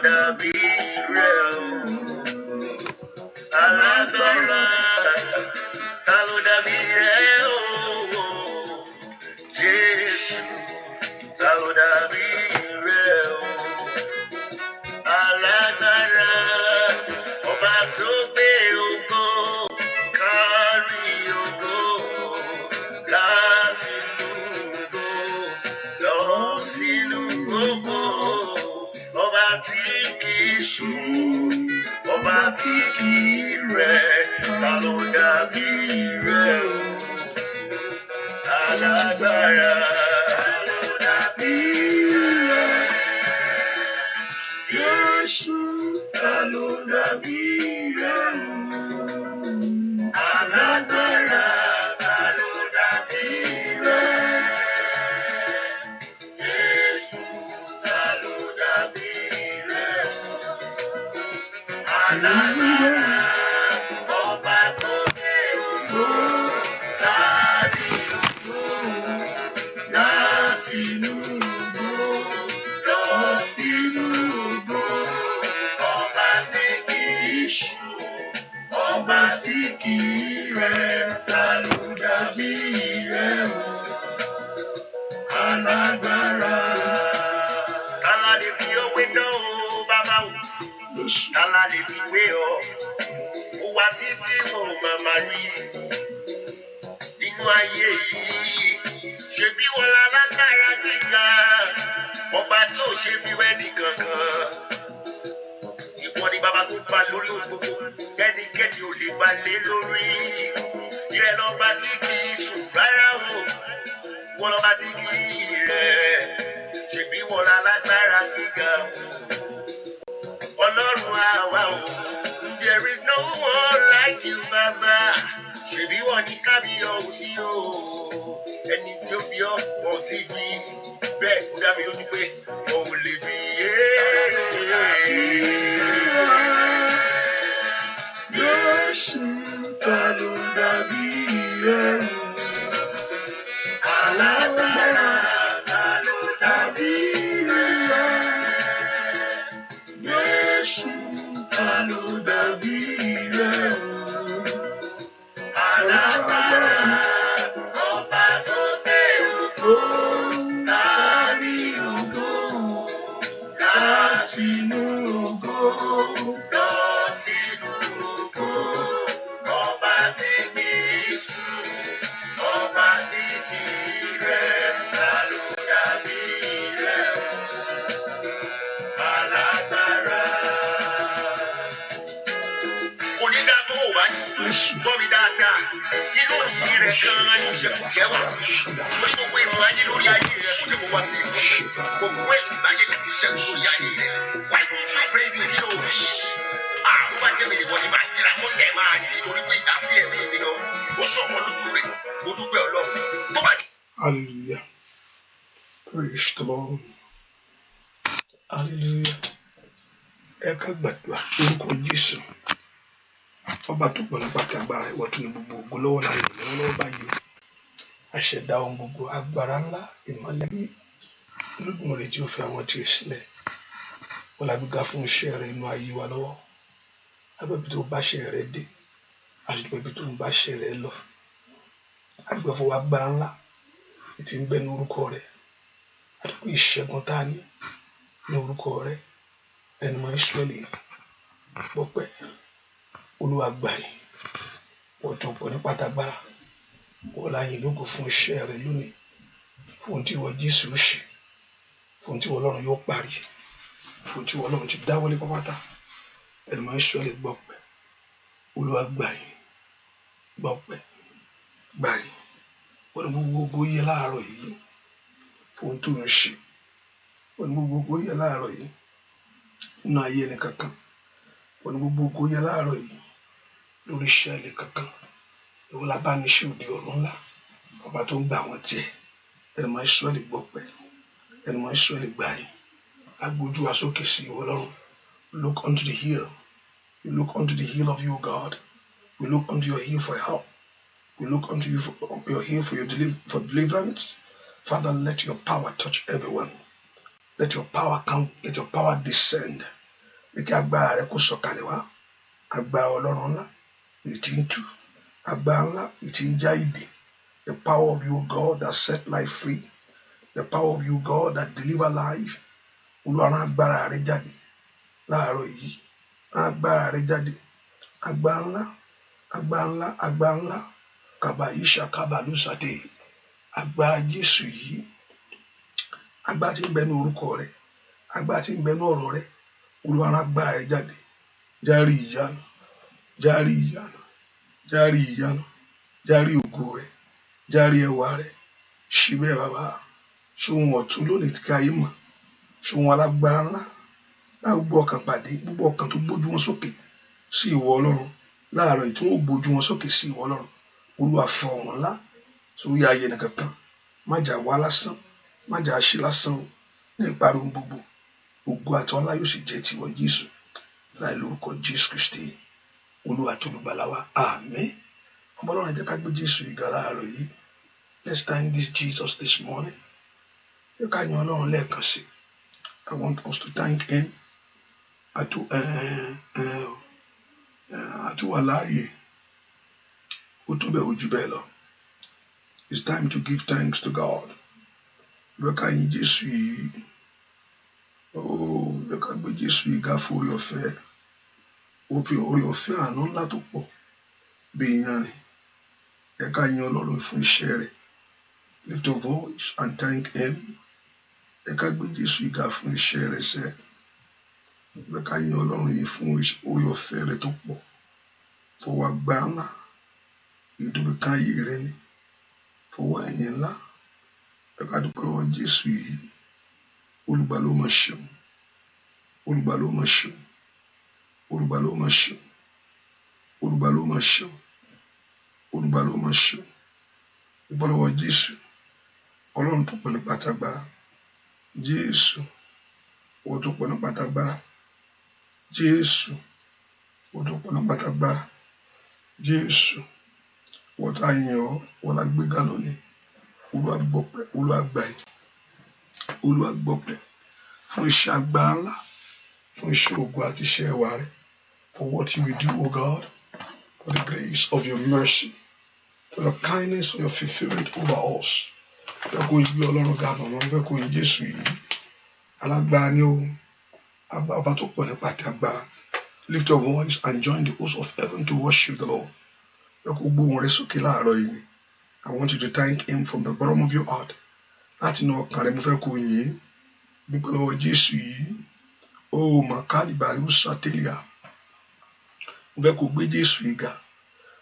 dàbí rẹ̀ o. Alágbára, ta ló dàbí rẹ̀ o. Jésù, ta ló dàbí rẹ̀ o. Alágbára, ọba tó gbé ògo kárí ògo láti inú ògo lọ sínú ògo. Ọba tí kìí sùn, ọba tí kìí rẹ̀, ta ló dàbí rẹ̀ o. Alágbára, ta ló dàbí rẹ̀. Jésù, ta ló dàbí rẹ̀ o. Alágbára, ta ló dàbí rẹ̀. Jésù, ta ló dàbí rẹ̀ o. Alágbára, ọba tó gbé ògo láti ògo láti inú ògo lọ sínú ògo. Ọba tí kìí sùn, ọba tí kìí rẹ̀, ta ló dàbí rẹ̀ o. Alágbára. Tálá lè fi òwe náà o bàbá o. Tálá lè fi wé ọ. Ó wá títí mo màmá rí nínú ayé yìí. Ṣebí wọn lálágbára gíga, ọba tó ṣe bí wẹ́nì kankan. Ìwọ ni bàbá tó pa lórí gbogbo, ẹnikẹ́ni ò lè bá lé lórí. Ìrẹ̀ lọ́ba tí kìí sùn rárá o, wọ́n lọ́ba tí kìí rẹ̀. Ṣebí wọn lálágbára gíga o. Ọlọ́run àwa o, there is no one like you, Baba. Ṣebí wọn ní kábíyọ̀sí o, ẹni tí ó bí ọ̀pọ̀ tí bí bẹ́ẹ̀ kó dá mi lójú pé wọn ò lè bí Jésù, ta ló dàbí rẹ̀ o. Alágbára, ta ló dàbí rẹ̀. Jésù, ta ló dàbí rẹ̀ o. Alágbára, ọba tó gbé ògo kárí ògo láti inú ògo lọ sínú ògo. Ọba tí kìí sùn, ọba tí kìí rẹ̀, ta ló dàbí rẹ̀ o. Alágbára. Onídàájọ́ ò wá gbọ́ mi dáadáa. Nínú ìyìn rẹ̀ gan-an ní ìṣẹ́kù kẹwàá. Lórí gbogbo ìmọ̀ ayé lórí ayé rẹ̀ kó lè mú wá sí ìmọ̀. Gbogbo ẹ̀sùn láyé kàtí ìṣẹ́kù lórí ayé rẹ̀. Why don't you praise him nínú òfin? Àwọn bá jẹ́ mi nìwọ̀n ni máa yíra mọ́lẹ̀ máa yìí nítorí pé ìdásílẹ̀ mi ni lọ. Ó sọ̀kọ́ lójú rẹ̀, mo dúpẹ́ Ọlọ́run. Tó bá jẹ́. Hallelujah. Praise the Lord. Hallelujah. Ẹ ká gbàdúrà lórúkọ Jésù. Ọba tó pọ̀ nípa ti agbára, ìwọ tún ní gbogbo ògo lọ́wọ́ láyé lọ́wọ́ báyìí o. Aṣẹ̀dá ohun gbogbo, agbára ńlá, ìmọ́lẹ̀ bí Olódùmarè tí ó fi àwọn tí ó sílẹ̀. Wọ́n lágbègà fún iṣẹ́ rẹ̀ inú ayé wa lọ́wọ́. Agbẹ́bí tó bá ṣe rẹ̀ dé, àṣìpẹ́bí tó ń bá ṣe rẹ̀ lọ. Agbẹ́fọ́ wa agbára ńlá, ètí ń bẹ ní orúkọ rẹ̀. Àdúgbò ìṣẹ́gun tá a ní orúkọ rẹ̀. Ẹni mọ Ísírẹ́lì gbọ́pẹ́. Olúwa gbà yín, wọ́n tó pọ̀ ní pátágbára, wọ́n láyìn lógo fún iṣẹ́ rẹ̀ lónìí, fún ohun tí ìwọ Jésù ṣe, fún ohun tí ìwọ Ọlọ́run yóò parí, fún ohun tí ìwọ Ọlọ́run ti dáwọ́lé pátá. Ẹni mọ Ísírẹ́lì gbọ́pẹ́. Olúwa gbà yín, gbọ́pẹ́, gbà yín. Wọ́n ní gbogbo yẹ láàárọ̀ yìí fún ohun tó ń ṣe. Wọ́n ní gbogbo yẹ láàárọ̀ yìí nínú ayé ẹni kankan. Wọ́n ní gbogbo yẹ láàárọ̀ yìí lórí iṣẹ́ ẹni kankan. Ìwọ la bá ní ṣe òde ọ̀run ńlá, ọba tó ń gbà wọ́n tiẹ̀. Ẹni mọ Ísírẹ́lì gbọ́pẹ́, ẹni mọ Ísírẹ́lì gbà yín. Agbójú wa sókè sí ìwọ Ọlọ́run. Look unto the hill. We look unto the hill of you, God. We look unto your hill for help. We look unto you for your hill for for deliverance. Father, let your power touch everyone. Let your power come. Let your power descend. pé kí agbára rẹ kó sọ̀kalẹ̀ wá, agbára Ọlọ́run ńlá èyí tí ń tú, agbára ńlá èyí tí ń já ìdè. The power of you, God, that set life free. The power of you, God, that deliver life. Olúwa rán agbára rẹ jáde láàárọ̀ yìí, rán agbára rẹ jáde. Agbára ńlá, agbára ńlá, agbára ńlá. Kàbà ìṣà kàbà lùsàtè. Agbára Jésù yìí, agbára tí ń bẹ ní orúkọ rẹ, agbára tí ń bẹ ní ọ̀rọ̀ rẹ. Olúwa rán agbára rẹ jáde. Járí ìyanu, járí ìyanu, járí ìyanu, járí ògo rẹ, járí ẹwà rẹ. Ṣí bẹ́ẹ̀ bàbá, ṣóhun ọ̀tún lónìí tí káyé mọ̀, ṣóhun alágbára ńlá. Gbogbo ọkàn pàdé, gbogbo ọkàn tó gbójú wọn sókè sí ìwọ Ọlọ́run láàárọ̀ yìí tí wọ́n gbójú wọn sókè sí ìwọ Ọlọ́run. Olúwa fọ wọn ńlá sórí ayé ẹnìkankan. Má jà wá lásán, má jà ṣe lásán o. Ní ìparí ohun gbogbo, ògo àti ọlá yóò sì jẹ́ tiwọ Jésù, láì lórúkọ Jésù Kristi Olúwa tó olùgbàlà wa. Àmín. Ọmọ Ọlọ́run, ẹ jẹ́ ká gbé Jésù yìí ga láàárọ̀ yìí. Let's thank this Jesus this morning. Ẹ ká yan Ọlọ́run lẹ́ẹ̀kan sí. I want us to thank him. Àtúwà láàyè, ó tó bẹ́ẹ̀ ojú bẹ́ẹ̀ lọ. It's time to give thanks to God. Ẹ ká yin Jésù yìí. Ẹ ká gbé Jésù yìí ga fún orí ọ̀fẹ́. Ó fi orí ọ̀fẹ́ àánú ńlá tó pọ̀ bí iyanrìn. Ẹ ká yin Ọlọ́run fún iṣẹ́ rẹ̀. Lift your voice and thank him. Ẹ ká gbé Jésù yìí ga fún iṣẹ́ rẹ̀ sẹ́. Ẹ ká yin Ọlọ́run yìí fún orí ọ̀fẹ́ rẹ̀ tó pọ̀. Fọwọ́ agbára ńlá, ìdúróká ayé rẹ̀ ni. Fọwọ́ ẹ̀yìn ńlá. Ẹ ká dúpẹ́ lọ́wọ́ Jésù yìí. Olùgbàlà ló máa ṣeun. Olùgbàlà ló máa ṣeun. Olùgbàlà ló máa ṣeun. Olùgbàlà ló máa ṣeun. Olùgbàlà ló máa ṣeun. Dúpẹ́ lọ́wọ́ Jésù. Ọlọ́run tó pọ̀ nípa tágbára. Jésù, ó tó pọ̀ nípa tágbára. Jésù, ó tó pọ̀ nípa tágbára. Jésù, wọ́n tá yìn ọ́, wọ́n la gbéga lónìí. Olúwa gbọpẹ́, Olúwa gbà yìí. Olúwa gbọpẹ́ fún iṣẹ́ agbára ńlá, fún iṣẹ́ ògo àti iṣẹ́ ẹwà rẹ̀. For what you will do, O God, for the grace of your mercy, for your kindness, for your fulfillment over us. Fẹ́ kó yí Ọlọ́run ga màmá, fẹ́ kó yí Jésù yìí. Alágbára ni ó, ọba tó pọ̀ nípa ti agbára. Lift your voice and join the host of heaven to worship the Lord. Fẹ́ kó gbóhùn rẹ sókè láàárọ̀ yìí ni. I want you to thank him from the bottom of your heart. Láti inú ọkàn rẹ mo fẹ́ kó yìn. Dúpẹ́ lọ́wọ́ Jésù yìí. Oh, Makali Bayu Satelia. Mo fẹ́ kó gbé Jésù yìí ga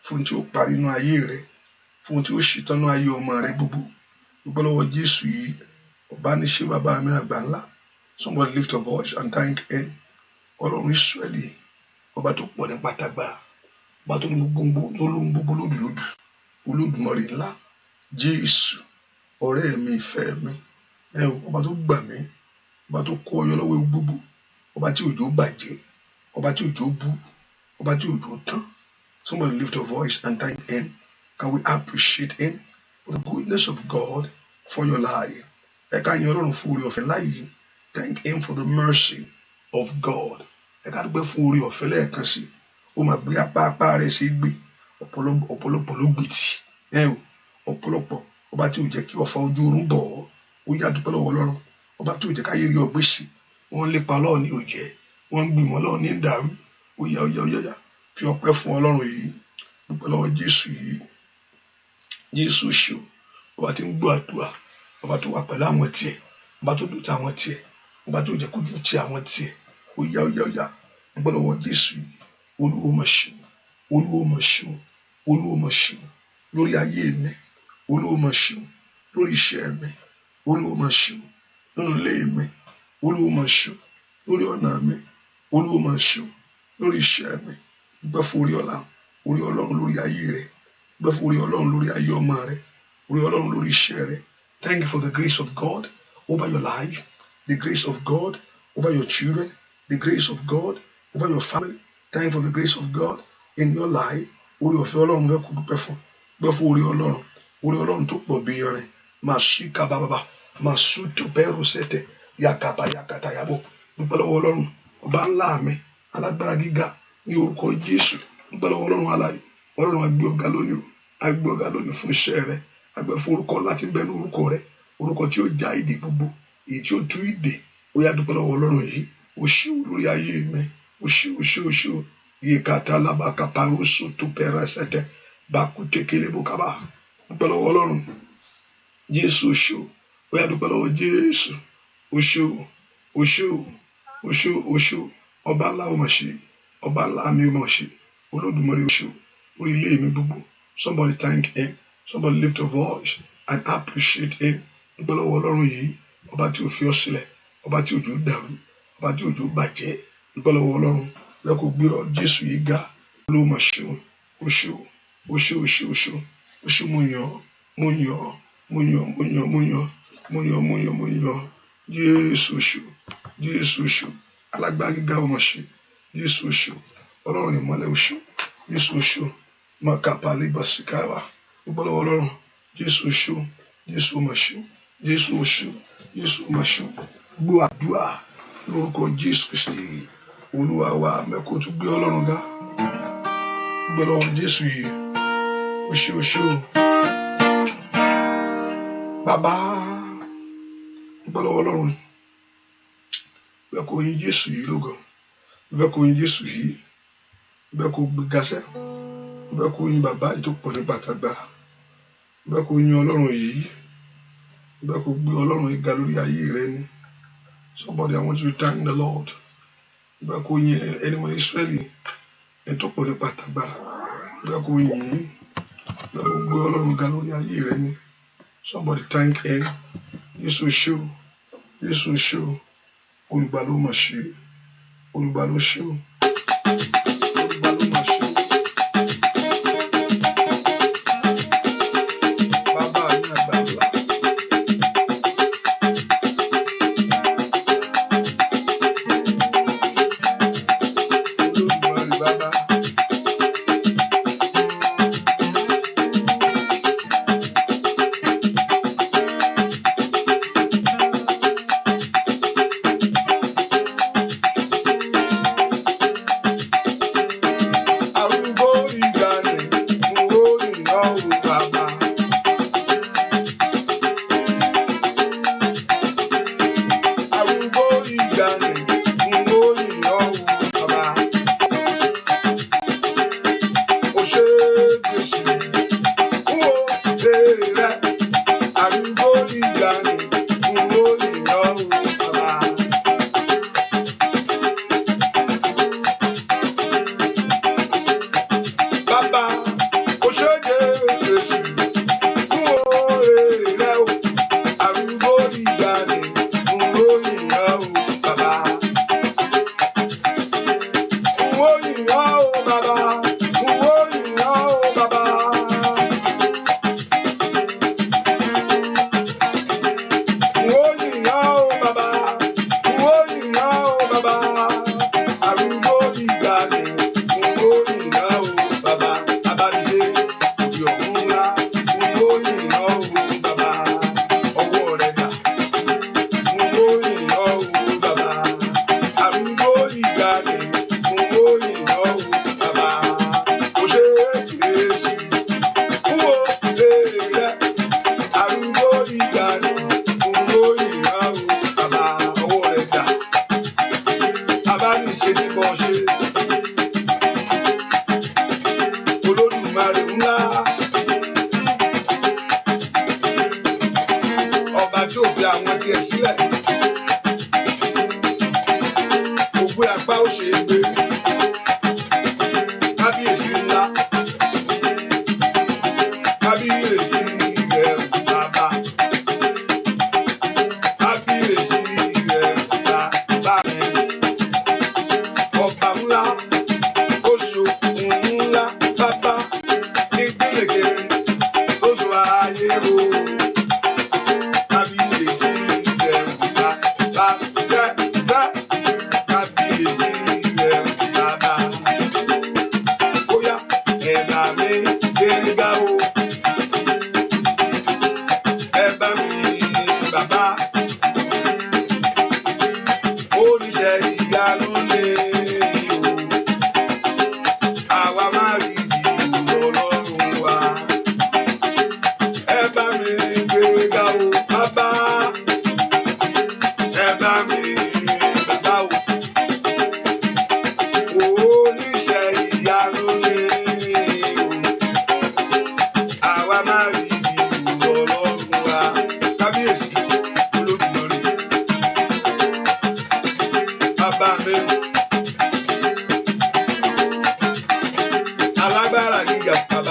fún tí ó parí inú ayé rẹ, fún tí ó ṣetán inú ayé ọmọ rẹ gbogbo. Dúpẹ́ lọ́wọ́ Jésù yìí. Ọba ní ṣe bàbá mi àgbà ńlá. Somebody lift your voice and thank him. Ọlọ́run Ísírẹ́lì, ọba tó pọ̀ nípa tágbára, ọba tó ní gbogbo lódùlódù, Olódùmarè ńlá. Jésù, ọ̀rẹ́ mi, ìfẹ́ mi. Ọba tó gbà mí, ọba tó kó ọyọ lọ́wọ́ ewu gbogbo, ọba tí òjò bàjẹ́, ọba tí òjò bú, ọba tí òjò tán. Somebody lift your voice and thank him. Can we appreciate him for the goodness of God for your life? Ẹ ká yin Ọlọ́run fún orí ọ̀fẹ́ láyé. Thank him for the mercy of God. Ẹ ká dúpẹ́ fún orí ọ̀fẹ́ lẹ́ẹ̀kan sí. Ó máa gbé apá rẹ̀ sí gbé. Ọ̀pọ̀lọpọ̀ ló gbé tì. Ọ̀pọ̀lọpọ̀ ọba tí ò jẹ́ kí ọ̀fà ojú oorun bọ̀ ọ́. Ó yá dúpẹ́ lọ́wọ́ Ọlọ́run. Ọba tí ò jẹ́ káyé rí ọgbẹ́ ṣe. Wọ́n ń lépa Ọlọ́run ní òjẹ́. Wọ́n ń gbìmọ̀ Ọlọ́run ní ìdàrú. Ó yá. Fi ọpẹ́ fún Ọlọ́run yìí. Dúpẹ́ lọ́wọ́ Jésù yìí. Jésù ṣe ọba tí ń gbọ́ àdúrà. Ọba tó wà pẹ̀lú àwọn tiẹ̀. Ọba tó dùn tí àwọn tiẹ̀. Ọba tí ò jẹ́ kó dùn tí àwọn tiẹ̀. Ó yá. Dúpẹ́ lọ́wọ́ Jésù yìí. Olúwo mà ṣeun. Olúwo mà ṣeun. Olúwo mà ṣeun lórí ayé mi. Olúwo mà ṣeun lórí iṣẹ́ mi. Olúwo mà ṣeun nínú ilé mi. Olúwo mà ṣeun lórí ọ̀nà mi. Olúwo mà ṣeun lórí iṣẹ́ mi. Dúpẹ́ fún orí Ọlọ́run lórí ayé rẹ. Dúpẹ́ fún orí Ọlọ́run lórí ayé ọmọ rẹ. Orí Ọlọ́run lórí iṣẹ́ rẹ. Thank you for the grace of God over your life, the grace of God over your children, the grace of God over your family. Thank you for the grace of God in your life. Orí ọ̀fẹ́ Ọlọ́run fẹ́ kó dúpẹ́ fún. Dúpẹ́ fún orí Ọlọ́run tó pọ̀ bí irin. Máa ṣí kábàbàbà, máa sú tó bẹ́rù sẹ́tẹ̀, yakata yabo. Dúpẹ́ lọ́wọ́ Ọlọ́run ọba ńlá mi alágbára gíga ní orúkọ Jésù dúpẹ́ lọ́wọ́ Ọlọ́run alààyè Ọlọ́run a gbé ọ̀gá lónìí a gbé ọ̀gá lónìí fún iṣẹ́ rẹ a gbé fún orúkọ láti bẹnu orúkọ rẹ orúkọ tí ó já ìdè gbogbo èyí tí ó tú ìdè ó yá dúpẹ́ lọ́wọ́ Ọlọ́run yìí ó ṣe lórí ayé mi ó ṣe iye kàtà lábàkà paroso tó pẹ̀rẹ̀ ṣẹ̀tẹ̀ bákú tekele bókàbà dúpẹ́ lọ́wọ́ Ọlọ́run Jésù ó ṣe ó yá dúpẹ́ lọ́wọ́ Jésù ó ṣe ọba ńlá ó mà ṣe ọba ńlá mi ó mà ṣe Olódùmarè ó ṣe orí ilé mi gbogbo somebody thank him somebody lift your voice and appreciate him dúpẹ́ lọ́wọ́ Ọlọ́run yìí ọba tí ó fi ọ́ sílẹ̀ ọba tí òjò dàrú ọba tí òjò bàjẹ́ dúpẹ́ lọ́wọ́ Ọlọ́run bẹ́ẹ̀ kò gbé ọ Jésù yìí ga ló mà ṣe ó ṣe mo yàn Jésù ṣe alágbára gíga ó mà ṣe Jésù ṣe Ọlọ́run ìmọ́lẹ̀ ó ṣe Jésù ṣe makapali basikara dúpẹ́ lọ́wọ́ Ọlọ́run Jésù ṣe Jésù mà ṣe Jésù mà ṣe gbọ́ àdúrà lórúkọ Jésù Kristi Olúwa wa mẹ́kọ̀ọ́ tún gbé Ọlọ́run ga gbé lọ́wọ́ Jésù yìí ó ṣe bàbá gbé lọ́wọ́ Ọlọ́run mẹ́kọ̀ọ́ yìn Jésù yìí lógo mẹ́kọ̀ọ́ yìn Jésù yìí mẹ́kọ̀ọ́ gbé gasẹ́ mẹ́kọ̀ọ́ yìn bàbá yìí tó pọ̀ ní pàtàgbára mẹ́kọ̀ọ́ yìn Ọlọ́run yìí mẹ́kọ̀ọ́ gbé Ọlọ́run yìí ga lórí ayé rẹ ni somebody I want you to thank the Lord mẹ́kọ̀ọ́ yìn ẹni mọ́ Ísírẹ́lì ẹni tó pọ̀ ní pàtàgbára mẹ́kọ̀ọ́ yìn mẹ́kọ̀ọ́ gbé Ọlọ́run ga lórí ayé rẹ ni somebody thank him Jésù ṣe olùgbàlà ó mà ṣe olùgbàlà ó ṣe olùgbàlà ó mà ṣe bàbá mi àgbà ńlá.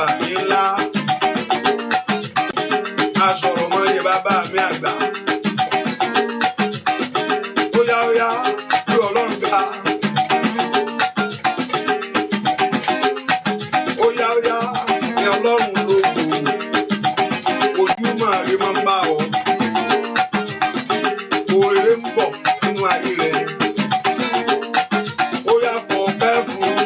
bàbá mi ńlá. Asọ̀rọ̀ mọ́ yẹ bàbá mi àgbà. Óyá óyá bí Ọlọ́run ga. Óyá óyá ní Ọlọ́run lógo. Ojúmọ́ rí máa ń bá ọ. Òrèrè ń bọ̀ nínú ayé rẹ̀. Óyá fọ̀ bẹ́ẹ̀ fún.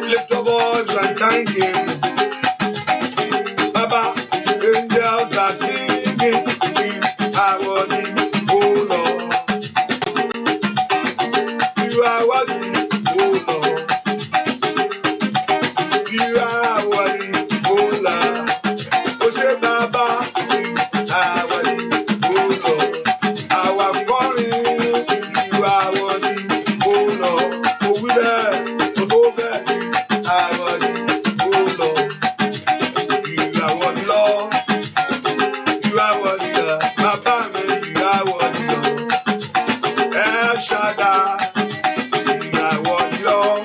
Lift your voice and thank him. Baba, angels are singing. You are worthy, oh Lord. You are worthy, oh Lord. You are worthy, oh Lord. Oh, say Baba, you are worthy, oh Lord. Our calling, you are worthy, oh Lord. Oh, we there, oh, there, you are worthy, oh Lord. You are worthy, Lord. You are worthy, Lord. Baba, you are worthy, Lord. El Shaddai, you are worthy, Lord.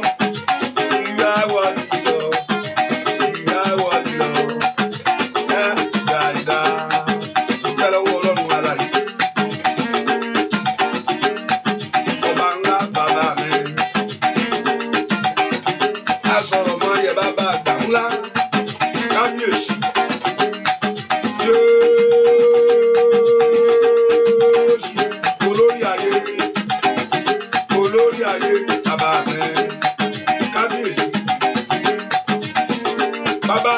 You are worthy, Lord. You are worthy, Lord. El Shaddai. Dúpẹ́ lọ́wọ́ Ọlọ́run alààyè. Ọba ńlá bàbá mi. Asọ̀rọ̀ mọ́ yẹ bàbá àgbà ńlá. Kábíyèsí. Jésù. Olórí ayé. Olórí ayé bàbá mi. Kábíyèsí. Bàbá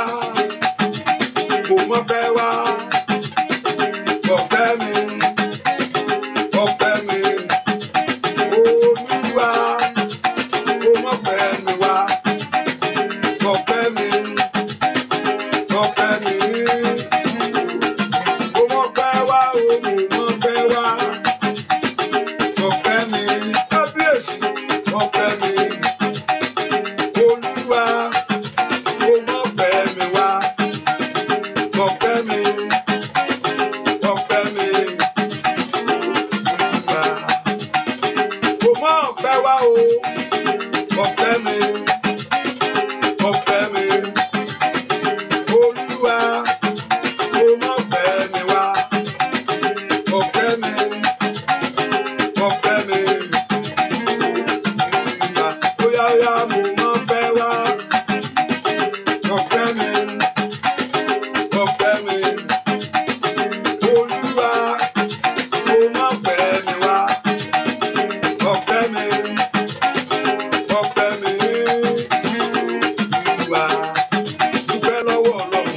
kò mọ̀ pẹ́ wá. Ọpẹ́ mi. Ọpẹ́ mi. Olúwa kò mọ̀ pẹ́ mi wá. Ọpẹ́ mi. Ọpẹ́ mi. Kò mọ̀ pẹ́ wá o, kò mọ̀ pẹ́ wá. Ọpẹ́ mi. Kábíyèsí. Ọpẹ́ mi. Olúwa kò mọ̀ pẹ́ mi wá. Ọpẹ́ mi. Ọpẹ́ mi. Olúwa kò mọ̀ pẹ́ wá o. Ọpẹ́ mi. Ọpẹ́ mi. Olúwa kò mọ̀ pẹ́ mi wá. Ọpẹ́ mi. Ọpẹ́ mi. Olúwa óyá óyá mo mọ̀ pẹ́ wá. Ọpẹ́ mi. Ọpẹ́ mi. Olúwa kò mọ̀ pẹ́ mi wá. Ọpẹ́ mi. Ọpẹ́ mi. Olúwa dúpẹ́ lọ́wọ́ Ọlọ́run.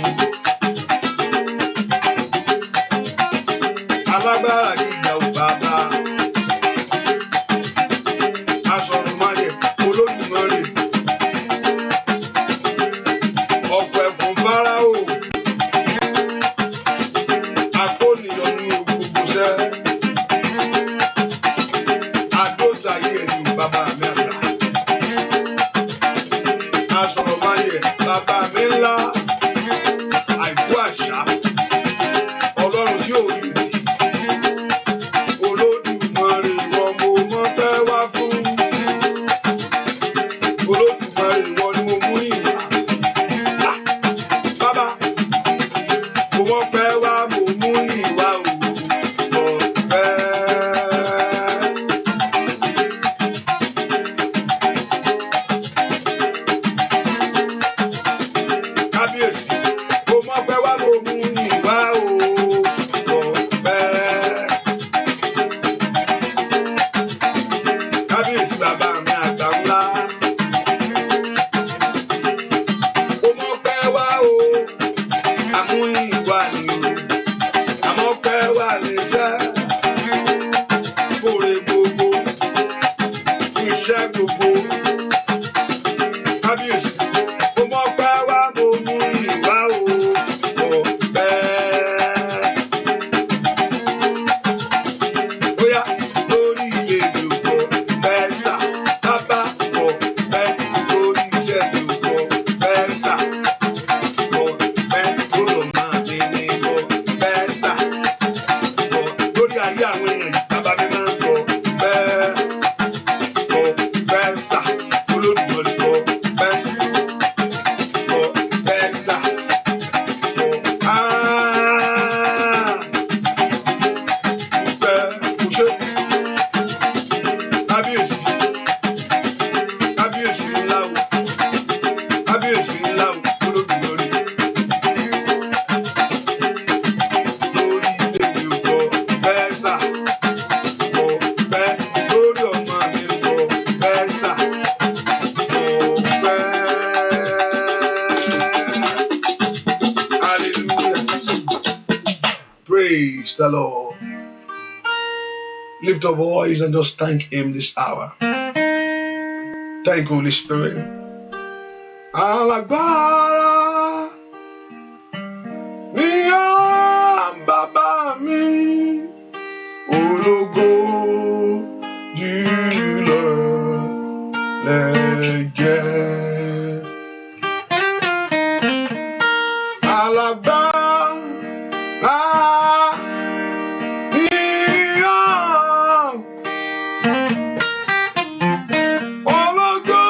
Alágbára gíga ò bàbá. Asọ̀rọ̀máyẹ̀ Olódùmarè. Ọ̀pọ̀ ẹ̀kún Fáráò. Akóniyọ̀ ní gbogbo sẹ́. Adójayé ẹni bàbá mi àgbà. Asọ̀rọ̀máyẹ̀ bàbá mi ńlá. Àìkú àṣà. Ọlọ́run tí ò lè tì. Olódùmarè ìwọ mo mọ̀ pẹ́ wá fún. Olódùmarè ìwọ ni mo mú ìwà. Bàbá mo mọ̀ pẹ́ wá mo mú ìwà o. Ọpẹ́. Kábíyèsí. Praise the Lord. Lift your voice and just thank Him this hour. Thank Holy Spirit. Alágbára ni Baba mi, ológo jùlọ lẹ jẹ́. Alágbára ni ológo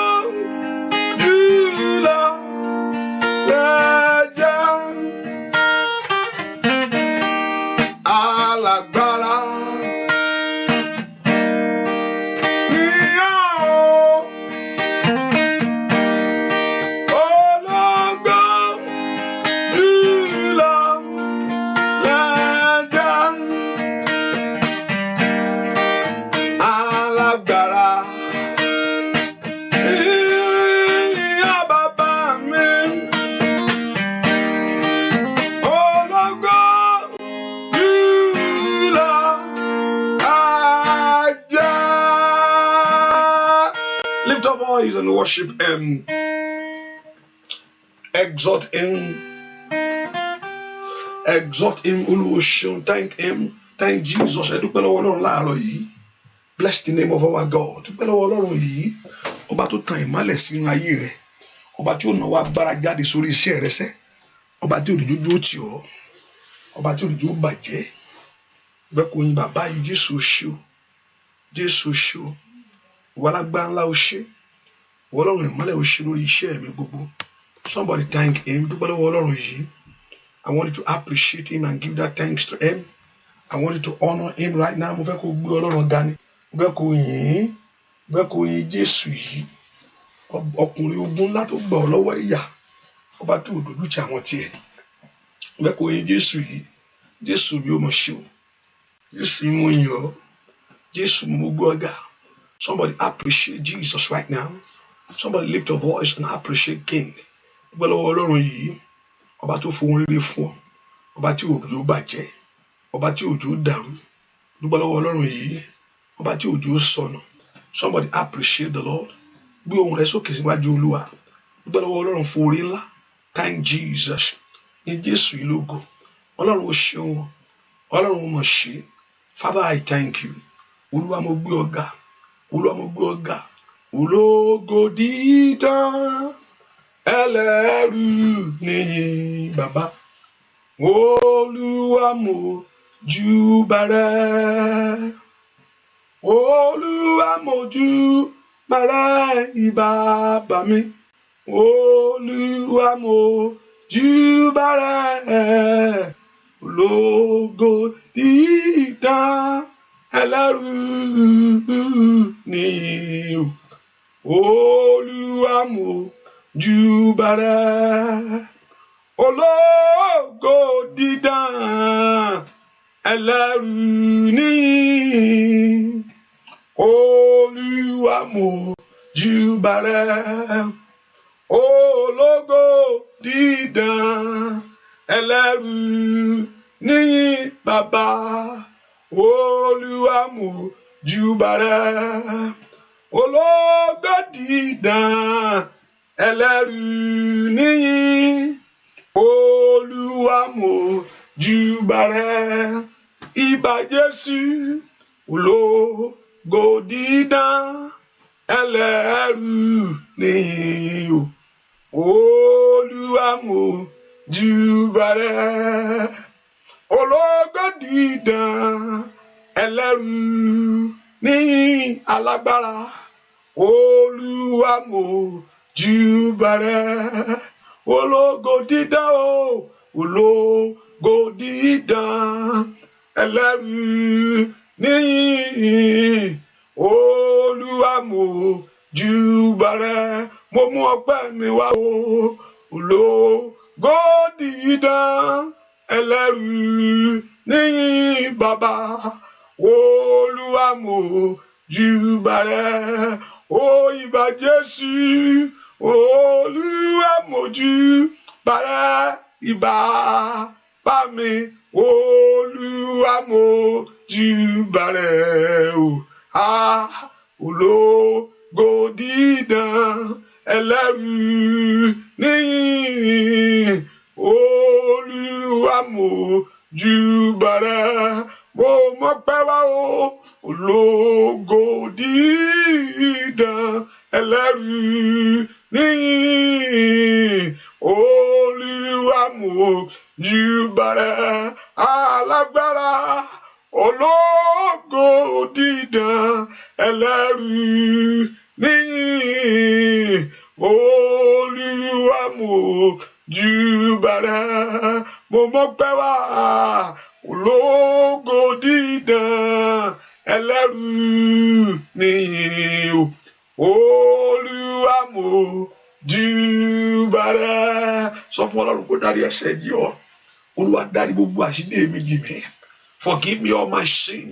jùlọ lẹ jẹ́. Alágbára ni ológo jùlọ lẹ jẹ́. Alágbára ni Baba mi, ológo jùlọ ajá. Lift your voice and worship Him. Exalt Him. Exalt Him. Olúwa ṣeun. Thank Him. Thank Jesus. Ẹ dúpẹ́ lọ́wọ́ Ọlọ́run láàárọ̀ yìí. Bless the name of our God. Dúpẹ́ lọ́wọ́ Ọlọ́run yìí. Ọba tó tan ìmọ́lẹ̀ sínú ayé rẹ̀. Ọba tí ó nà wá agbára jáde sórí iṣẹ́ rẹ̀ sẹ́. Ọba tí òdòdó dúró tì ọ́. Ọba tí òdòdó bàjẹ́. Bẹ́ẹ̀ kò yin bàbá yìí. Jésù ṣe o. Jésù ṣe o. Ìwọ alágbára ńlá o ṣe. Ìwọ Ọlọ́run ìmọ́lẹ̀ o ṣe lórí iṣẹ́ mi gbogbo. Somebody thank Him. Dúpẹ́ lọ́wọ́ Ọlọ́run yìí. I want you to appreciate Him and give that thanks to Him. I want you to honor Him right now. Mo fẹ́ kó gbé Ọlọ́run ga ni. Mo fẹ́ kó yìn. Mo fẹ́ kó yin Jésù yìí. Ọkùnrin ogun ńlá tó gbà ọ́ lọ́wọ́ ìyà. Ọba tí ò dojú ti àwọn tiẹ̀. Mo fẹ́ kó yin Jésù yìí. Jésù mi ò mọ̀ ṣe o. Jésù mi mo yìn ọ́. Jésù mi mo gbé ọ ga. Somebody appreciate Jesus right now. Somebody lift your voice and appreciate King. Dúpẹ́ lọ́wọ́ Ọlọ́run yìí. Ọba tó fohùn rere fún ọ. Ọba tí òjò bàjẹ́. Ọba tí òjò dàrú. Dúpẹ́ lọ́wọ́ Ọlọ́run yìí. Ọba tí òjò sọnù. Somebody appreciate the Lord. Gbé ohùn rẹ sókè síwájú Olúwa. Dúpẹ́ lọ́wọ́ Ọlọ́run fún oore ńlá. Thank Jesus. Ní Jésù yìí lógo. Ọlọ́run ó ṣeun. Ọlọ́run ó mọ̀ ṣe. Father, I thank you. Olúwa mo gbé ọ ga. Olúwa mo gbé ọ ga. Ológo dídán ẹlẹ́rù nìyí bàbá. Olúwa mo júbà rẹ. Olúwa mo júbà rẹ ìbàbá mi. Olúwa mo júbà rẹ. Ológo dídán ẹlẹ́rù nìyí. Olúwa mo júbà rẹ. Ológo dídán ẹlẹ́rù nìyí. Olúwa mo júbà rẹ. Ológo dídán ẹlẹ́rù nìyí bàbá. Olúwa mo júbà rẹ. Ológo dídán ẹlẹ́rù nìyí. Olúwa mo júbà rẹ. Ìbà Jésù. Ológo dídán ẹlẹ́rù nìyí. Olúwa mo júbà rẹ. Ológo dídán ẹlẹ́rù nìyí alágbára. Olúwa mo júbà rẹ. Ológo dídán o. Ológo dídán ẹlẹ́rù nìyí. Olúwa mo júbà rẹ. Mo mú ọpẹ́ mi wá o. Ológo dídán ẹlẹ́rù nìyí bàbá. Olúwa mo júbà rẹ. Ó ìbà Jésù. Olúwa mo júbà rẹ. Ìbà bá mi. Olúwa mójúbà rẹ o. Ológo dídán ẹlẹ́rù níyìn. Olúwa mójúbà rẹ, mo mọpẹ́ wá o. Ológo dídán ẹlẹ́rù níyìn. Olúwa mójúbà rẹ, alágbára. Ológo dídán ẹlẹ́rù níyìn. Olúwa mójúbà rẹ, mo mọpẹ́ wá. Ológo dídán ẹlẹ́rù níyìn. Olúwa mójúbà rẹ. Sọ fún Ọlọ́run kó dárí ẹ̀ṣẹ̀ yìí ọ. Olúwa dárí gbogbo àṣìdé mi jì mí. Forgive me all my sin.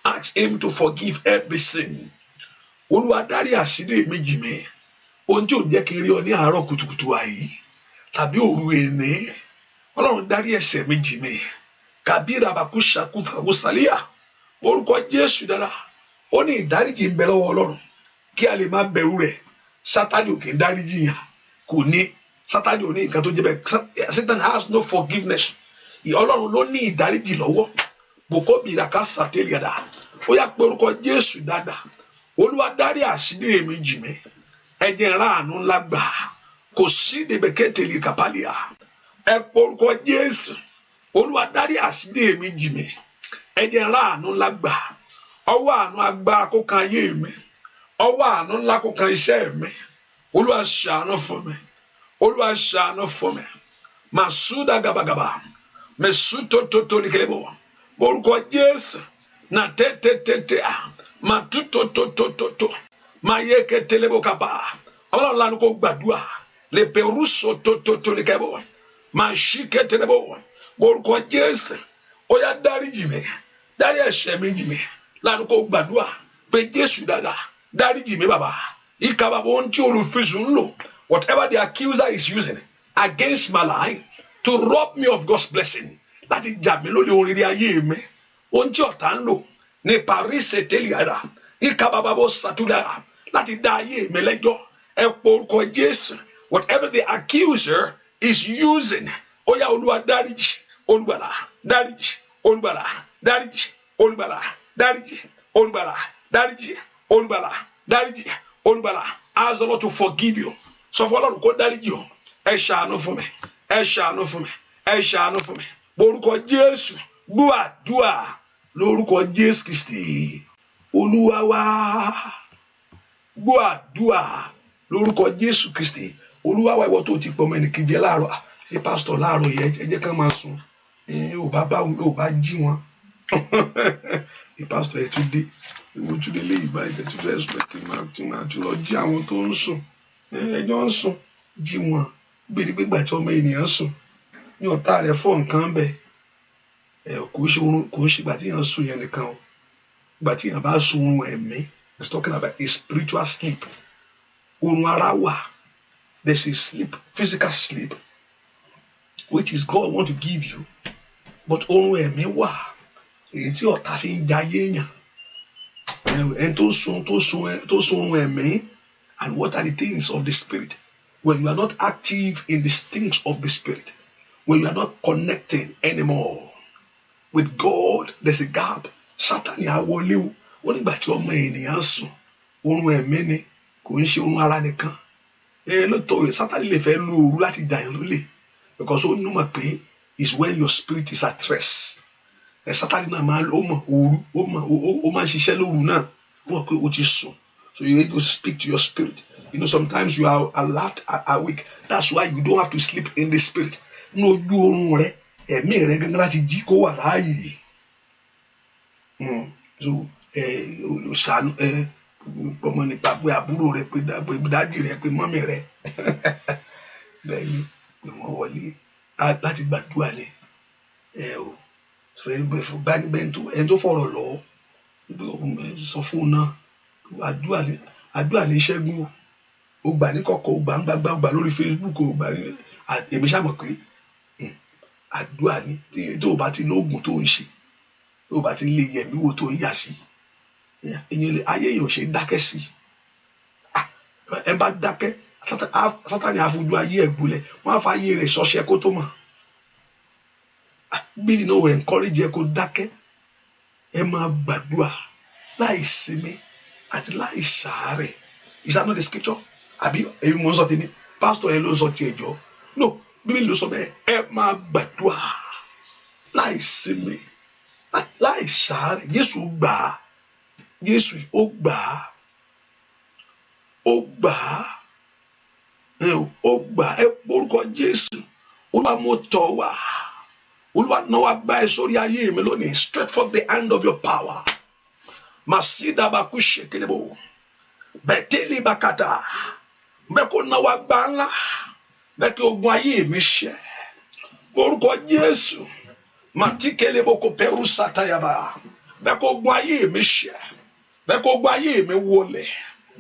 Ask him to forgive every sin. Olúwa dárí àṣìdé mi jì mí. Ohun tí ò jẹ́ kí n rí ọ ní àárọ̀ kùtùkùtù àyí tàbí òru èní. Ọlọ́run dárí ẹ̀ṣẹ̀ mi jì mí. Kàbírà bàkúṣà kúfàgùsàlíà. Orúkọ Jésù dára. Ó ní ìdáríjì ń bẹ lọ́wọ́ Ọlọ́run kí a lè má bẹ̀rù rẹ̀. Sátánì ò kì í dáríjì yàn. Kò ní. Sátánì ò ní nǹkan tó jẹ́ bẹ́ẹ̀. Satan has no forgiveness. Ọlọ́run ló ní ìdáríjì lọ́wọ́. Bòkó bìràká sàtẹ́lìyàdà. Ó yá pé orúkọ Jésù dáadáa. Olúwa dárí àṣírí mi jì mí. Ẹ jẹ́ n ráàánú ńlá gbà. Kò sí dèbèkétèlì kàpálíà. Ẹ pé orúkọ Jésù. Olúwa dárí àṣírí mi jì mí. Ẹ jẹ́ n ráàánú ńlá gbà. Ọwọ́ àánú agbára kó kan ayé mi. Ọwọ́ àánú ńlá kó kan iṣẹ́ mi. Olúwa ṣàánú fún mi. Olúwa ṣàánú fún mi. Màsúdà gàbàgàbà. Mẹ̀sútótótó nìkẹ́lẹ́bọ̀. Orúkọ Jésù. Na tẹ́tẹ́tẹ́tẹ́ à. Màtútótótótótó. Mayeketélébò kàbà. Ọlọ́run lánàá kó gbàdúrà. Lè pèrúsọ tótótó nìkẹ́bọ̀. Màṣíkẹ́télébò. Orúkọ Jésù. Ó yá dáríjì mi. Dárí ẹ̀ṣẹ̀ mi jì mí. Lánàá kó gbàdúrà. Pé Jésù dáadáa. Dáríjì mi bàbá. Ìkàbàbọ̀ ohun tí olùfisùn ń lò. Whatever the accuser is using against my life to rob me of God's blessing. Láti jà mí lólè oríire ayé mi. Ohun tí ọ̀tá ń lò ní Paris Eteliada. Ìkàbàbọ̀ Sàtúdà. Láti dá ayé mi lẹ́jọ́. Ẹ pọ orúkọ Jésù. Whatever the accuser is using. Ó yá Olúwa dáríjì. Olùgbàlà. Dáríjì. Olùgbàlà. Dáríjì. Olùgbàlà. Dáríjì. Olùgbàlà. Dáríjì. Olùgbàlà. Dáríjì. Olùgbàlà. Ask the Lord to forgive you. Sọ fún Ọlọ́run kó dáríjì o. Ẹ ṣàánú fún mi. Ẹ ṣàánú fún mi. Ẹ ṣàánú fún mi. Orúkọ Jésù. Gbọ́ àdúà lórúkọ Jésù Kristi. Olúwa wa. Gbọ́ àdúà lórúkọ Jésù Kristi. Olúwa wa, ìwọ tó ti pọ̀ mọ́ ẹnìkejì láàárọ̀. Ṣé pásítọ̀ láàárọ̀ yẹn ẹ jẹ́ ká máa sùn. Ò bá jí wọn. Pásítọ̀ ẹ̀ tún dé. Ìwọ tún dé léyìí báyìí tẹ̀ tún fẹ́ sùn pé kí n máa tún lọ jí àwọn tó ń sùn. Ẹjọ́ ń sùn. Jí wọn. Gbèrè gbégbà tí ọmọ ènìyàn sùn. Ní ọ̀tá rẹ̀ fọ́ nǹkan bẹ̀. Kò ṣe ìgbà tí èèyàn sùn yẹn nìkan o. Ìgbà tí èèyàn bá sùn oorun ẹ̀mí. It's talking about a spiritual sleep. Oorun ara wà. There's a sleep, physical sleep, which is God want to give you. But oorun ẹ̀mí wà. Èyí tí ọ̀tá fi ń jayé èèyàn. Ẹni tó sùn oorun ẹ̀mí. And what are the things of the spirit? When you are not active in the things of the spirit, when you are not connecting anymore with God, there's a gap. Sátánì á wọlé o. Ó nígbà tí ọmọ ènìyàn sùn, oorun ẹ̀mí ni, kò ń ṣe oorun ara nìkan. Lóòótọ́ Sátánì lè fẹ́ lo òru láti jà yàn lólè, because ó ní mọ̀ pé it's when your spirit is at rest. Sátánì náà máa ó mọ̀ òru, ó máa ṣiṣẹ́ lóru náà, ó mọ̀ pé ó ti sùn. So you need to speak to your spirit. You know, sometimes you are alert, awake. That's why you don't have to sleep in the spirit. No, ojú oorun rẹ, ẹ̀mí rẹ gangan láti jí kó wà láàyè. So, olùsànù, ọmọ nípa pé àbúrò rẹ, pé dádì rẹ, pé mọ́mì rẹ. Bẹ́ẹ̀ni, pé wọ́n wọlé láti gbàdúrà ni. So, ẹni tó fọ̀rọ̀ lọ, sọ fún un náà. Àdúrà ní ṣẹ́gun o gbà ní kọ̀kọ̀, o gbà ń gbàgbà, o gbà lórí Facebook, o gbà ní èmi ṣàmọ̀ pé àdúrà ni tí o bá ti lóògùn tó ń ṣe, tí o bá ti lè yẹ̀mí wo tó ń yà sí, ayé yìí ò ṣe dákẹ́ sí. Ẹ bá dákẹ́, Sátánì àfojú ayé ẹ̀ gbolẹ̀, wọ́n á fa ayé rẹ̀ ṣọṣẹ́ kó tó mọ̀. Bíbélì náà ò encourage ẹ kó dákẹ́, ẹ máa gbàdúrà láì sinmi àti láì ṣàárẹ̀. Is that not the scripture? Àbí èyí mo ń sọ tèmi, pásítọ̀ yẹn ló ń sọ ti ẹ̀jọ́. No, Bíbélì ló sọ bẹ́ẹ̀, ẹ máa gbàdúrà láì sinmi, láì ṣàárẹ̀. Jésù gbà á, Jésù ó gbà á, ó gbà á, ó gbà á. Ẹ porúkọ Jésù, Olúwa mo tọ̀ wá, Olúwa náà wá bá ẹ sórí ayé mi lónìí. Stretch forth the hand of your power. Masida bakushe kelebo, beteli bakata, beko náà wá gbà ńlá, beko ogun ayé mi ṣẹ. Porúkọ Jésù, mati kelebo ko peru satayaba, beko ogun ayé mi ṣẹ, beko ogun ayé mi wọlẹ̀,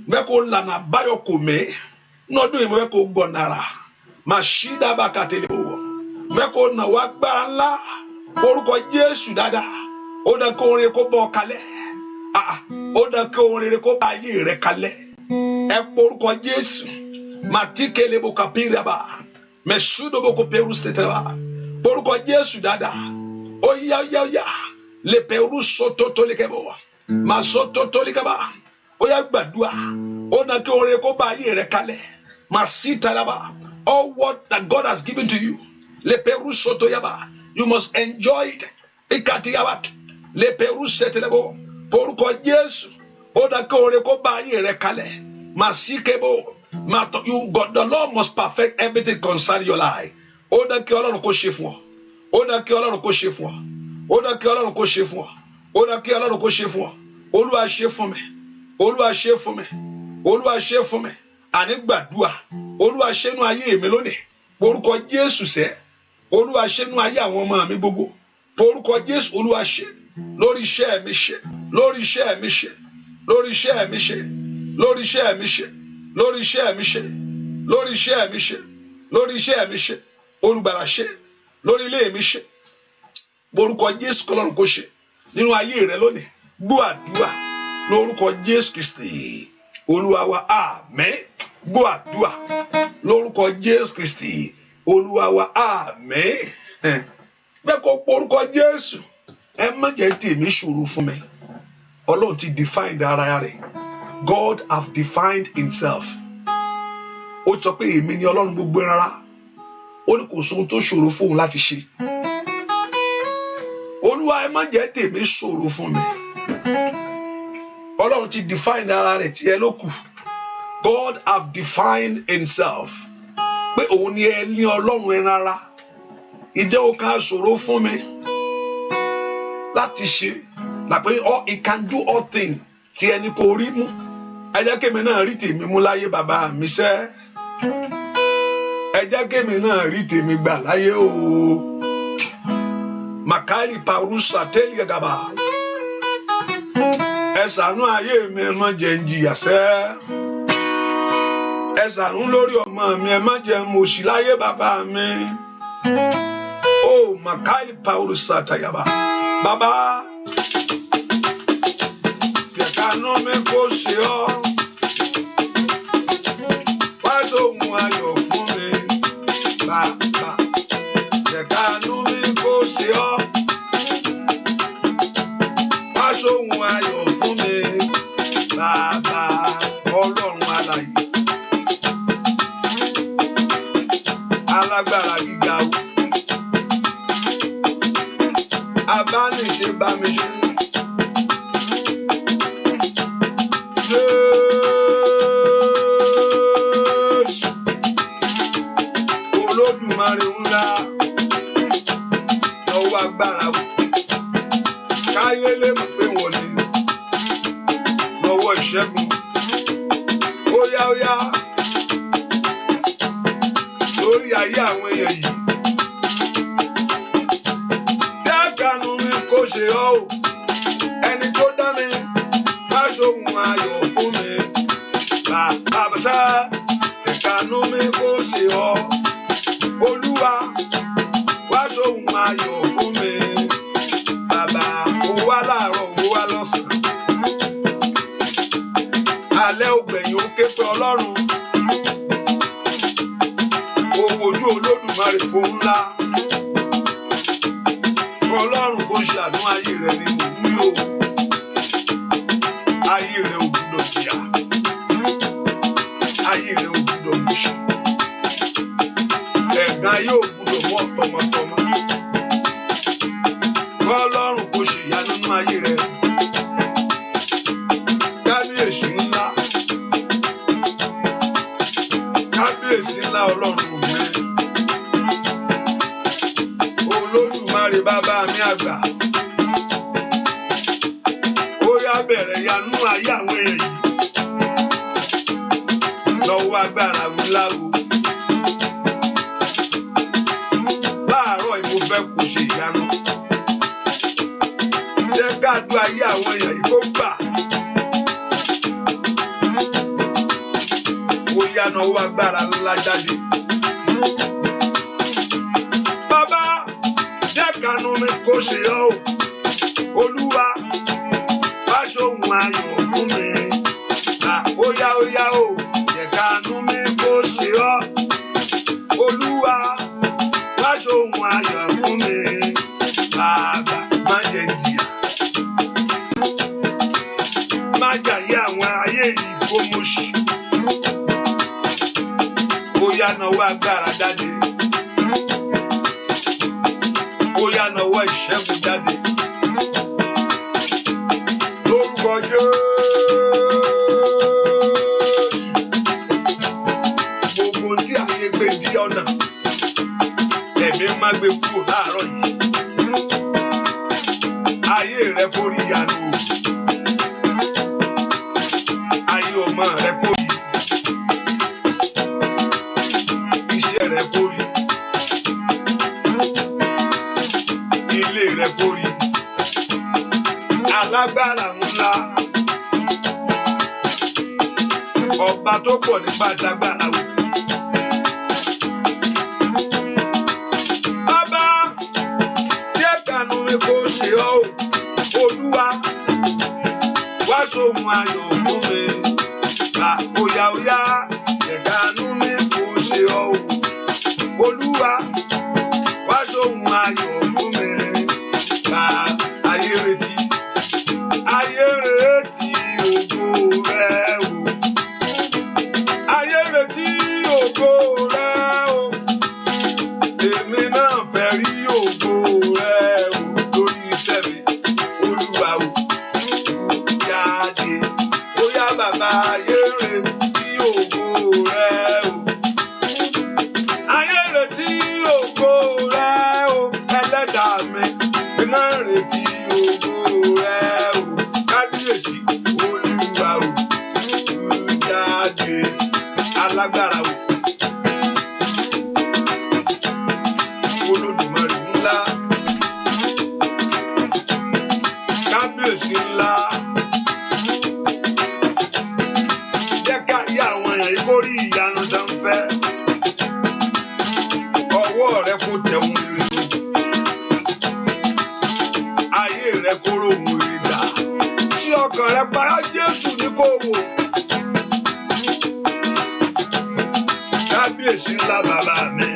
beko lànà báyọ̀ kò mẹ́, nọdún yìí beko gbọ̀nara, masida bakatelebo. Mẹ́kọ̀ọ́ náà wá gbára ńlá, orúkọ Jésù dáadáa, ó dá kó orin kó bọ́ kalẹ̀, ó dá kó orin kó bá ayé rẹ̀ kalẹ̀. Ẹ porúkọ Jésù, màtíkèlè bò kàpírìàbà, mẹ̀súdò bò kò pẹ̀rù sètèrèbà, porúkọ Jésù dáadáa, ó yá, lè pẹ̀rù sótótó lékebò, mà sótótó lékebà, ó yá gbàdúrà, ó dá kó orin kó bá ayé rẹ̀ kalẹ̀, mà sí tàlábà. All what that God has given to you, le peru soto yaba, you must enjoy it. Ikati yabat, le peru setelebo, porúkọ Jésù, ó dá kí oore kó bá ayé rẹ̀ kalẹ̀, masikebo, you God, the Lord must perfect everything concerning your life. Ó dá kí Ọlọ́run kó ṣe fún ọ, ó dá kí Ọlọ́run kó ṣe fún ọ, ó dá kí Ọlọ́run kó ṣe fún ọ, ó dá kí Ọlọ́run kó ṣe fún ọ. Olúwa ṣe fún mi, Olúwa ṣe fún mi, Olúwa ṣe fún mi. Àní gbàdúrà, Olúwa ṣe nínú ayé mi lónìí, porúkọ Jésù sẹ́. Olúwa ṣe nínú ayé àwọn ọmọ mi gbogbo, porúkọ Jésù. Olúwa ṣe lórí iṣẹ́ mi ṣe, lórí iṣẹ́ mi ṣe, lórí iṣẹ́ mi ṣe, lórí iṣẹ́ mi ṣe, lórí iṣẹ́ mi ṣe, lórí iṣẹ́ mi ṣe, lórí iṣẹ́ mi ṣe, Olùgbàlà ṣe lórí ilé mi ṣe, porúkọ Jésù kọ́lọ́run kó ṣe nínú ayé rẹ lónìí. Gbọ́ àdúrà lórúkọ Jésù Kristi Olúwa wa, àmín. Gbọ́ àdúrà lórúkọ Jésù Kristi Olúwa wa, àmín. Bẹ́ẹ̀ kó porúkọ Jésù, ẹ má jẹ́ tèmi ṣòro fún mi. Ọlọ́run ti define ara rẹ̀. God have defined himself. Ó sọ pé èmi ni Ọlọ́run gbogbo rárá. Ó ní kò sóhun tó ṣòro fún òun láti ṣe. Olúwa ẹ má jẹ́ tèmi ṣòro fún mi. Ọlọ́run ti define ara rẹ̀, tí ẹ ló kù. God have defined himself. Pé òun ni ẹ ní Ọlọ́run ẹ rárá. Ìjẹ́ o kan ṣòro fún mi láti ṣe. Like he can do all things. Tí ẹni kò rí mú. Ẹ jẹ́ kémi náà rí tèmi mú láyé bàbá mi sẹ́. Ẹ jẹ́ kémi náà rí tèmi gbà láyé o. Makari parusa tẹ́lẹ̀ gàbà. Ẹ ṣàánú ayé mi, ẹ má jẹ́ n jìyà sẹ́. Ẹ ṣàánú lórí ọmọ mi, ẹ má jẹ́ n mòṣì láyé bàbá mi. Oh, Makari parusa tayaba. Bàbá, jẹ̀kánú mi kò ṣe ọ́. Wá sóhun ayọ̀ fún mi, bàbá. Jẹ̀kánú mi kò ṣe ọ́. Wá sóhun ayọ̀ fún mi, bàbá. Ọlọ́run alààyè, alágbára gíga o. Abániṣe bá mi ṣe. Jésù Olódùmarè ńlá, lọ́wọ́ agbára wò. Káyé lè mọ̀ pé wọ́n ní lọ́wọ́ ìṣẹ́gun. Óyá lórí ayé àwọn èèyàn yìí. Jẹ́kánú mi kò ṣe ọ́ o. Ẹni tó dá mi, wá sóhun ayọ̀ fún mi. Bàbá sá, jẹ́kánú mi kò ṣe ọ́. Olúwa, wá sóhun ayọ̀ fún mi. Bàbá ó wá láàárọ̀ ó wá lọ́sàn-án. Alẹ́ ògbẹ̀yìn ó ké pe Ọlọ́run. Ó wojú Olódùmarè fún ńlá. Ọlọ́run kò ṣàánú ayé rẹ̀ ni mò ń wí o. Ayé rẹ̀ ò gbúdọ̀ jìyà. Ayé rẹ̀ ò gbúdọ̀ gbèsè. Ẹ̀gàn ayé ò gbúdọ̀ mọ́ tọmọtọmọ. Ọlọ́run kò ṣe ìyanu nínú ayé rẹ̀. Kábíyèsí ńlá. Kábíyèsí ńlá Ọlọ́run ògbé. Olódùmarè bàbá mi àgbà. Ó yá bẹ̀rẹ̀ ìyanu ayé àwọn èèyàn yìí. Lọ́wọ́ agbára wíláwo. Láàárọ̀ yìí mo fẹ́ kó ṣe ìyanu. Jẹ́ káàdùn ayé àwọn èèyàn yìí kó gbà. Ó yá náwó agbára ńlá jáde. Bàbá jẹ́ kánú mi kó ṣe ọ́ o. Olúwa wá ṣohun ayọ̀ fún mi. Ó yá o. Jẹ́ kánú mi kó ṣe ọ́. Olúwa wá ṣohun ayọ̀ fún mi. Bàbá má jẹ́ jìyà. Má jàyé àwọn ayé yìí kó mo ṣì. Ó yá náwó agbára jáde. Ó yá náwó ìṣẹ́gun jáde. Lórúkọ Jésù. Gbogbo tí ayé gbé dí ọ̀nà. Ẹ̀mí má gbé kúrò láàárọ̀ yìí. Ayé rẹ kó rí ìyanu o. Ayé ọmọ rẹ kó rí. Iṣẹ́ rẹ kó rí. Ilé rẹ kó rí. Alágbára ńlá. Ọba tó pọ̀ nípa àdágbára o. Bàbá jẹ́ kánú mi kó ṣe ọ́ o. Olúwa wá ṣohun ayọ̀ fún mi. Óyá jẹ́ kánú mi kó ṣe ọ́ o. Olúwa wá ṣohun ayọ̀ fún mi. Ayé retí ògo rẹ o. Ayé retí ògo rẹ o. Èmi náà fẹ́ rí ògo rẹ o lórí iṣẹ́ mi. Olúwa o jáde. Ó yá bàbá ayé retí ògo rẹ o. Ayé retí ògo rẹ o. Ẹlẹ́dàá mi náà retí ògo rẹ o. Kábíyèsí Olúwa o jáde. Alágbára o. Olódùmarè ńlá. Kábíyèsí ńlá. Jẹ́ ká yí àwọn èèyàn yìí kó rí ìyanu tó ń fẹ́. Ọwọ́ rẹ kó tẹ ohun rere. Ayé rẹ kó rohun rere dà. Tí ọkàn rẹ para Jésù ní kó wò. Kábíyèsí ńlá bàbá mi.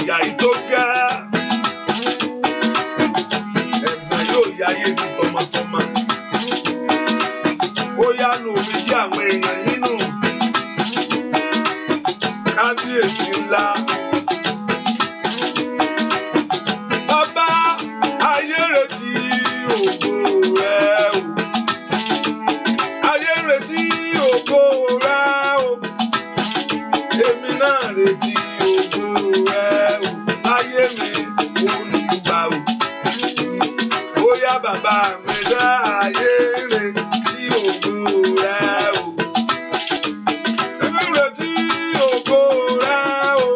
Ìyà yìí tó gẹ́. Ẹ̀gbọ́n yóò yá ayé mi tọmọtọmọ. Ó yá nu omi jí àwọn èèyàn yìí nù. Kábíyèsí ńlá. Bàbá ayé retí ògo rẹ o. Ayé retí ògo rẹ o. Èmi náà retí ògo rẹ o. Ayé mi Olúwa o. Ó yá bàbá mi dá ayé retí ògo rẹ o. Èmi retí ògo rẹ o.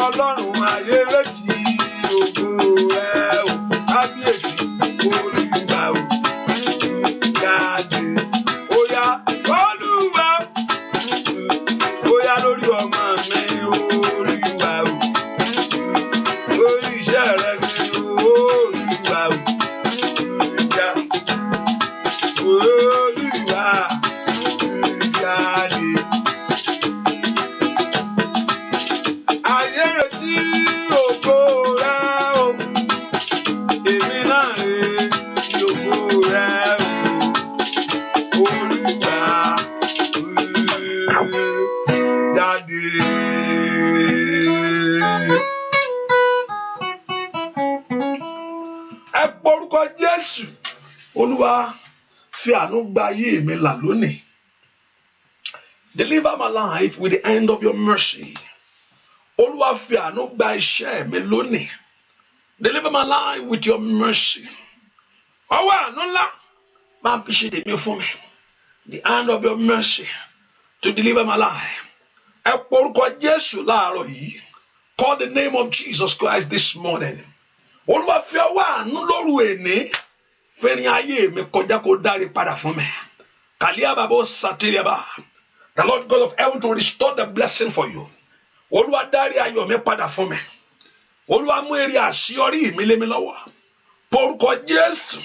Ọlọ́run ayé retí ògo rẹ o. Kábíyèsí Olúwa o jáde. Ó yá Olúwa Olúwa fi àánú gba ayé mi là lónìí. Deliver my life with the hand of your mercy. Olúwa fi àánú gba iṣẹ́ mi lónìí. Deliver my life with your mercy. Ọwọ́ àánú ńlá máa fi ṣe tèmi fún mi. The hand of your mercy to deliver my life. Ẹ pe orúkọ Jésù láàárọ̀ yìí. Call the name of Jesus Christ this morning. Olúwa fi ọwọ́ àánú lóru èní. Fẹ́rin ayé mi kọjá kó dárí padà fún mi. Kàlíà bàbá sàtìlẹ́bà. The Lord God of heaven to restore the blessing for you. Olúwa dárí ayọ̀ mi padà fún mi. Olúwa mú èrè àṣeyọrí mi lé mi lọ́wọ́. Porúkọ Jésù.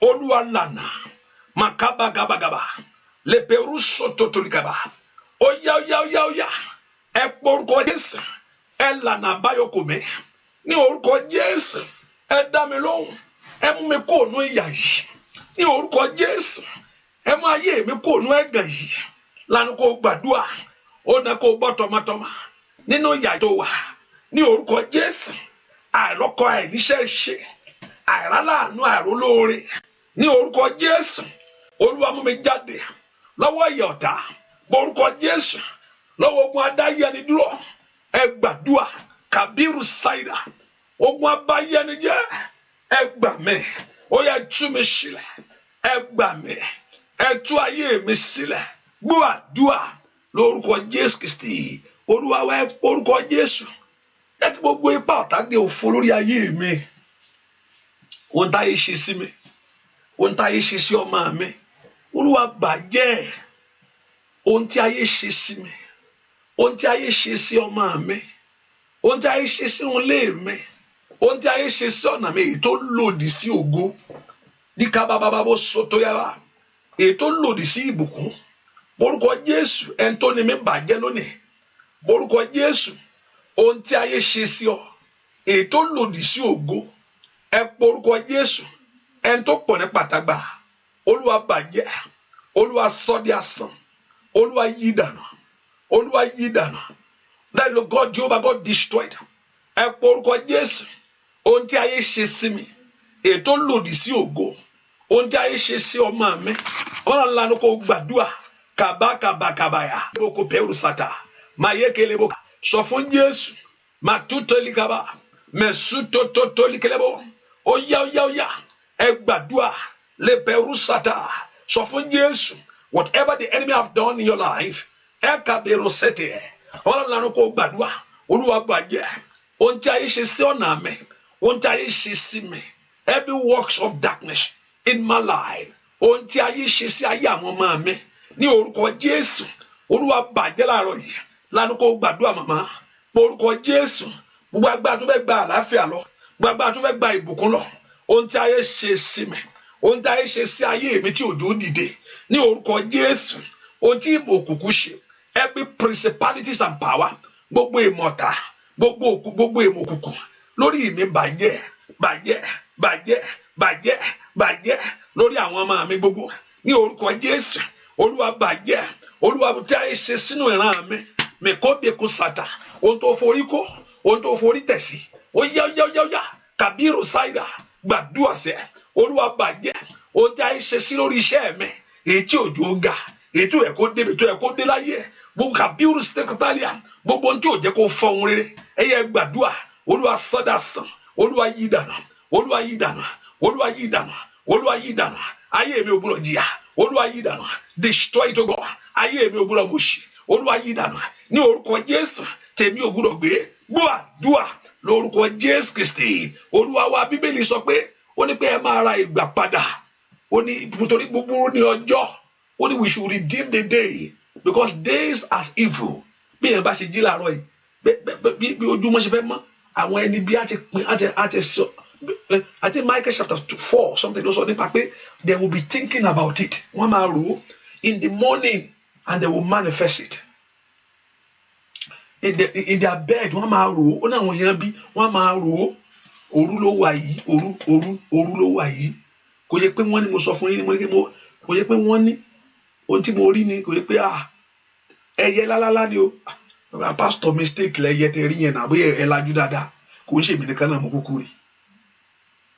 Olúwa lànà. Makabagabagaba. Leperuso totolikaba. Oya. Ẹ porúkọ Jésù. Ẹ lànà àbáyọ kò mí. Ní orúkọ Jésù. Ẹ dá mi lóhùn. Ẹ mú mi kó nú ìyà yìí. Ní orúkọ Jésù. Ẹ mú ayé mi kó nú ẹ̀gàn yìí. Lánàá kó gbàdúrà. Ó ná kó bọ́ tọmọtọmọ. Nínú ìyà tó wà. Ní orúkọ Jésù. Àìlọ́kọ àìníṣẹ́ ṣe. Àìráláàánú àìrólóore. Ní orúkọ Jésù. Olúwa mú mi jáde. Lọ́wọ́ ìyà ọ̀tá. Orúkọ Jésù. Lọ́wọ́ ogun adáyẹni dúró. Ẹ gbàdúrà. Kàbírù Sáìdà. Ogun abáyẹni jẹ́. Ẹ gbà mí. Ó yá tú mi sílẹ̀. Ẹ gbà mí. Ẹ tú ayé mi sílẹ̀. Gbọ́ àdúrà lórúkọ Jésù Kristi. Olúwa wá orúkọ Jésù. Ẹ kí gbogbo ipá ọ̀tá dé òfo lórí ayé mi. Ohun táyé ṣe sí mi. Ohun táyé ṣe sí ọmọ mi. Olúwa bàjẹ́. Ohun tí ayé ṣe sí mi. Ohun tí ayé ṣe sí ọmọ mi. Ohun tí ayé ṣe sí ilé mi. Ohun tí ayé ṣe sí ọ̀nà mi èyí tó lòdì sí ògo. Díkà bàbá bó soto yàrá. Èyí tó lòdì sí ìbùkún. Borúkọ Jésù ẹni tó ní mi bàjẹ́ lónìí. Borúkọ Jésù ohun tí ayé ṣe sí ọ. Èyí tó lòdì sí ògo. Ẹ porúkọ Jésù ẹni tó pọ̀ ní pàtàgbà. Olúwa bàjẹ́. Olúwa sọ di asán. Olúwa yí dànù. Olúwa yí dànù. Let the God Jehovah God destroyed. Ẹ porúkọ Jésù. Ohun tí ayé ṣe sí mi. Èyí tó lòdì sí ògo. Ohun tí ayé ṣe sí ọmọ mi. Ọlọ́run lánàá kó gbàdúrà. Kàbákàbákàbáyà. Boko pẹ̀rù sàtà. Mayékelebo. Sọ fún Jésù. Màtútọ́líkàbá. Mẹ̀sútótótólikẹ́lẹ́bọ̀. Óyá. Ẹ gbàdúrà. Lè pẹ̀rù sàtà. Sọ fún Jésù. Whatever the enemy have done in your life. Ẹ kàbẹ̀rù sẹ́tẹ̀. Ọlọ́run lánàá kó gbàdúrà. Olúwa bàjẹ́. Ohun tí ayé ṣe sí ọ̀nà mi. Ohun tí ayé ṣe sí mi. Every works of darkness in my life. Ohun tí ayé ṣe sí ayé àwọn ọmọ mi. Ní orúkọ Jésù. Olúwa bàjẹ́ láàárọ̀ yìí. Lánàá kó gbàdúrà màmá. Orúkọ Jésù. Gbogbo agbára tó fẹ́ gba àlàáfíà lọ. Gbogbo agbára tó fẹ́ gba ìbùkún lọ. Ohun tí ayé ṣe sí mi. Ohun tí ayé ṣe sí ayé mi tí òjò dìde. Ní orúkọ Jésù. Ohun tí ìmọ̀ òkùnkùn ṣe. Every principalities and power. Gbogbo ìmọ̀ta. Gbogbo ìmọ̀ òkùnkùn. Lórí mi bàjẹ́. Lórí àwọn ọmọ mi gbogbo. Ní orúkọ Jésù. Olúwa bàjẹ́. Olúwa tí ayé ṣe sínú ìran mi. Mi kó bí kú sàtà. Ohun tó forí kó. Ohun tó forí tẹ̀sí. Ó yá. Kàbírù Sáìdà. Gbàdúrà sẹ́. Olúwa bàjẹ́. Ohun tí ayé ṣe sí lórí iṣẹ́ mi. Èyí tí òjò ga. Èyí tí ó yẹ kó débi tó yẹ kó dé láyé. Gbogbo Kàbírù Sẹ́kítálíà. Gbogbo ohun tí ò jẹ́ kó fọ ohun rere. Ẹ yẹ gbàdúrà. Olúwa sọ́dà sàn. Olúwa yí dànù. Ayé mi ò gbọ́dọ̀ jìyà. Olúwa yí dànù. Destroy it, God. Ayé mi ò gbọ́dọ̀ mọ̀ṣì. Olúwa yí dànù. Ní orúkọ Jésù. Tèmi ò gbọ́dọ̀ gbé. Gbọ́ àdúrà lórúkọ Jésù Kristi. Olúwa wa Bíbélì sọ pé ó ní pé ẹ máa ra ìgbà padà. Ó ní nítorí gbogbo ní ọjọ́. Ó ní we should redeem the day because days are evil. Bí ẹ bá ṣe jí láàárọ̀ yìí. Bí ojúmọ́ ṣe fẹ́ mọ́. Àwọn ẹni bí a ti pin a ti sọ. I think Micah chapter 4 something ló sọ nípa pé they will be thinking about it. Wọ́n máa rò ó in the morning and they will manifest it. In their bed wọ́n máa rò ó. Ó ní àwọn èèyàn bí wọ́n máa rò ó. Òru ló wà yìí. Òru ló wà yìí. Kò yẹ pé wọ́n ní mo sọ fún yín ní kò yẹ pé wọ́n ní ohun tí mo rí ni kò yẹ pé ẹyẹ lálálá ni o. Pastor mistake lẹ́yẹ tẹ rí yẹn náà bóyá ẹ lajú dáadáa. Kò ń ṣèmi nìkan náà mo kúkú rí.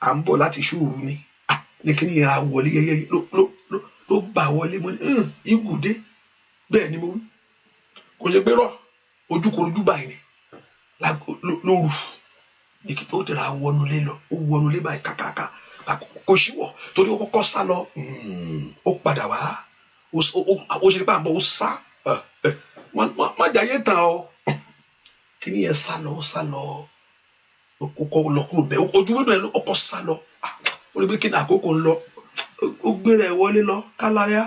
À ń bọ̀ láti ṣòru ni. ní kíní yẹn á wọlé yẹyẹ ló bá wọlé mo ní igùdé bẹ́ẹ̀ ni mo wí kò ṣe pé rọ ojúkorojú báyìí ni lóru ó tẹ̀ra wọnúlé lọ ó wọnúlé báyìí kàkàkà kò síwọ̀ torí ó kọ́kọ́ sá lọ ó padà wá ó ṣe pé àbọ̀ ó sá má jàyé tán ọ kíní yẹn sá lọ ó kọ́ lọ kúrò bẹ́ẹ̀ ojú wíńdò yẹn ó kọ́ sá lọ ó rí pé kí ni àkókò ń lọ ó gbéra ẹ̀ wọlé lọ káláyà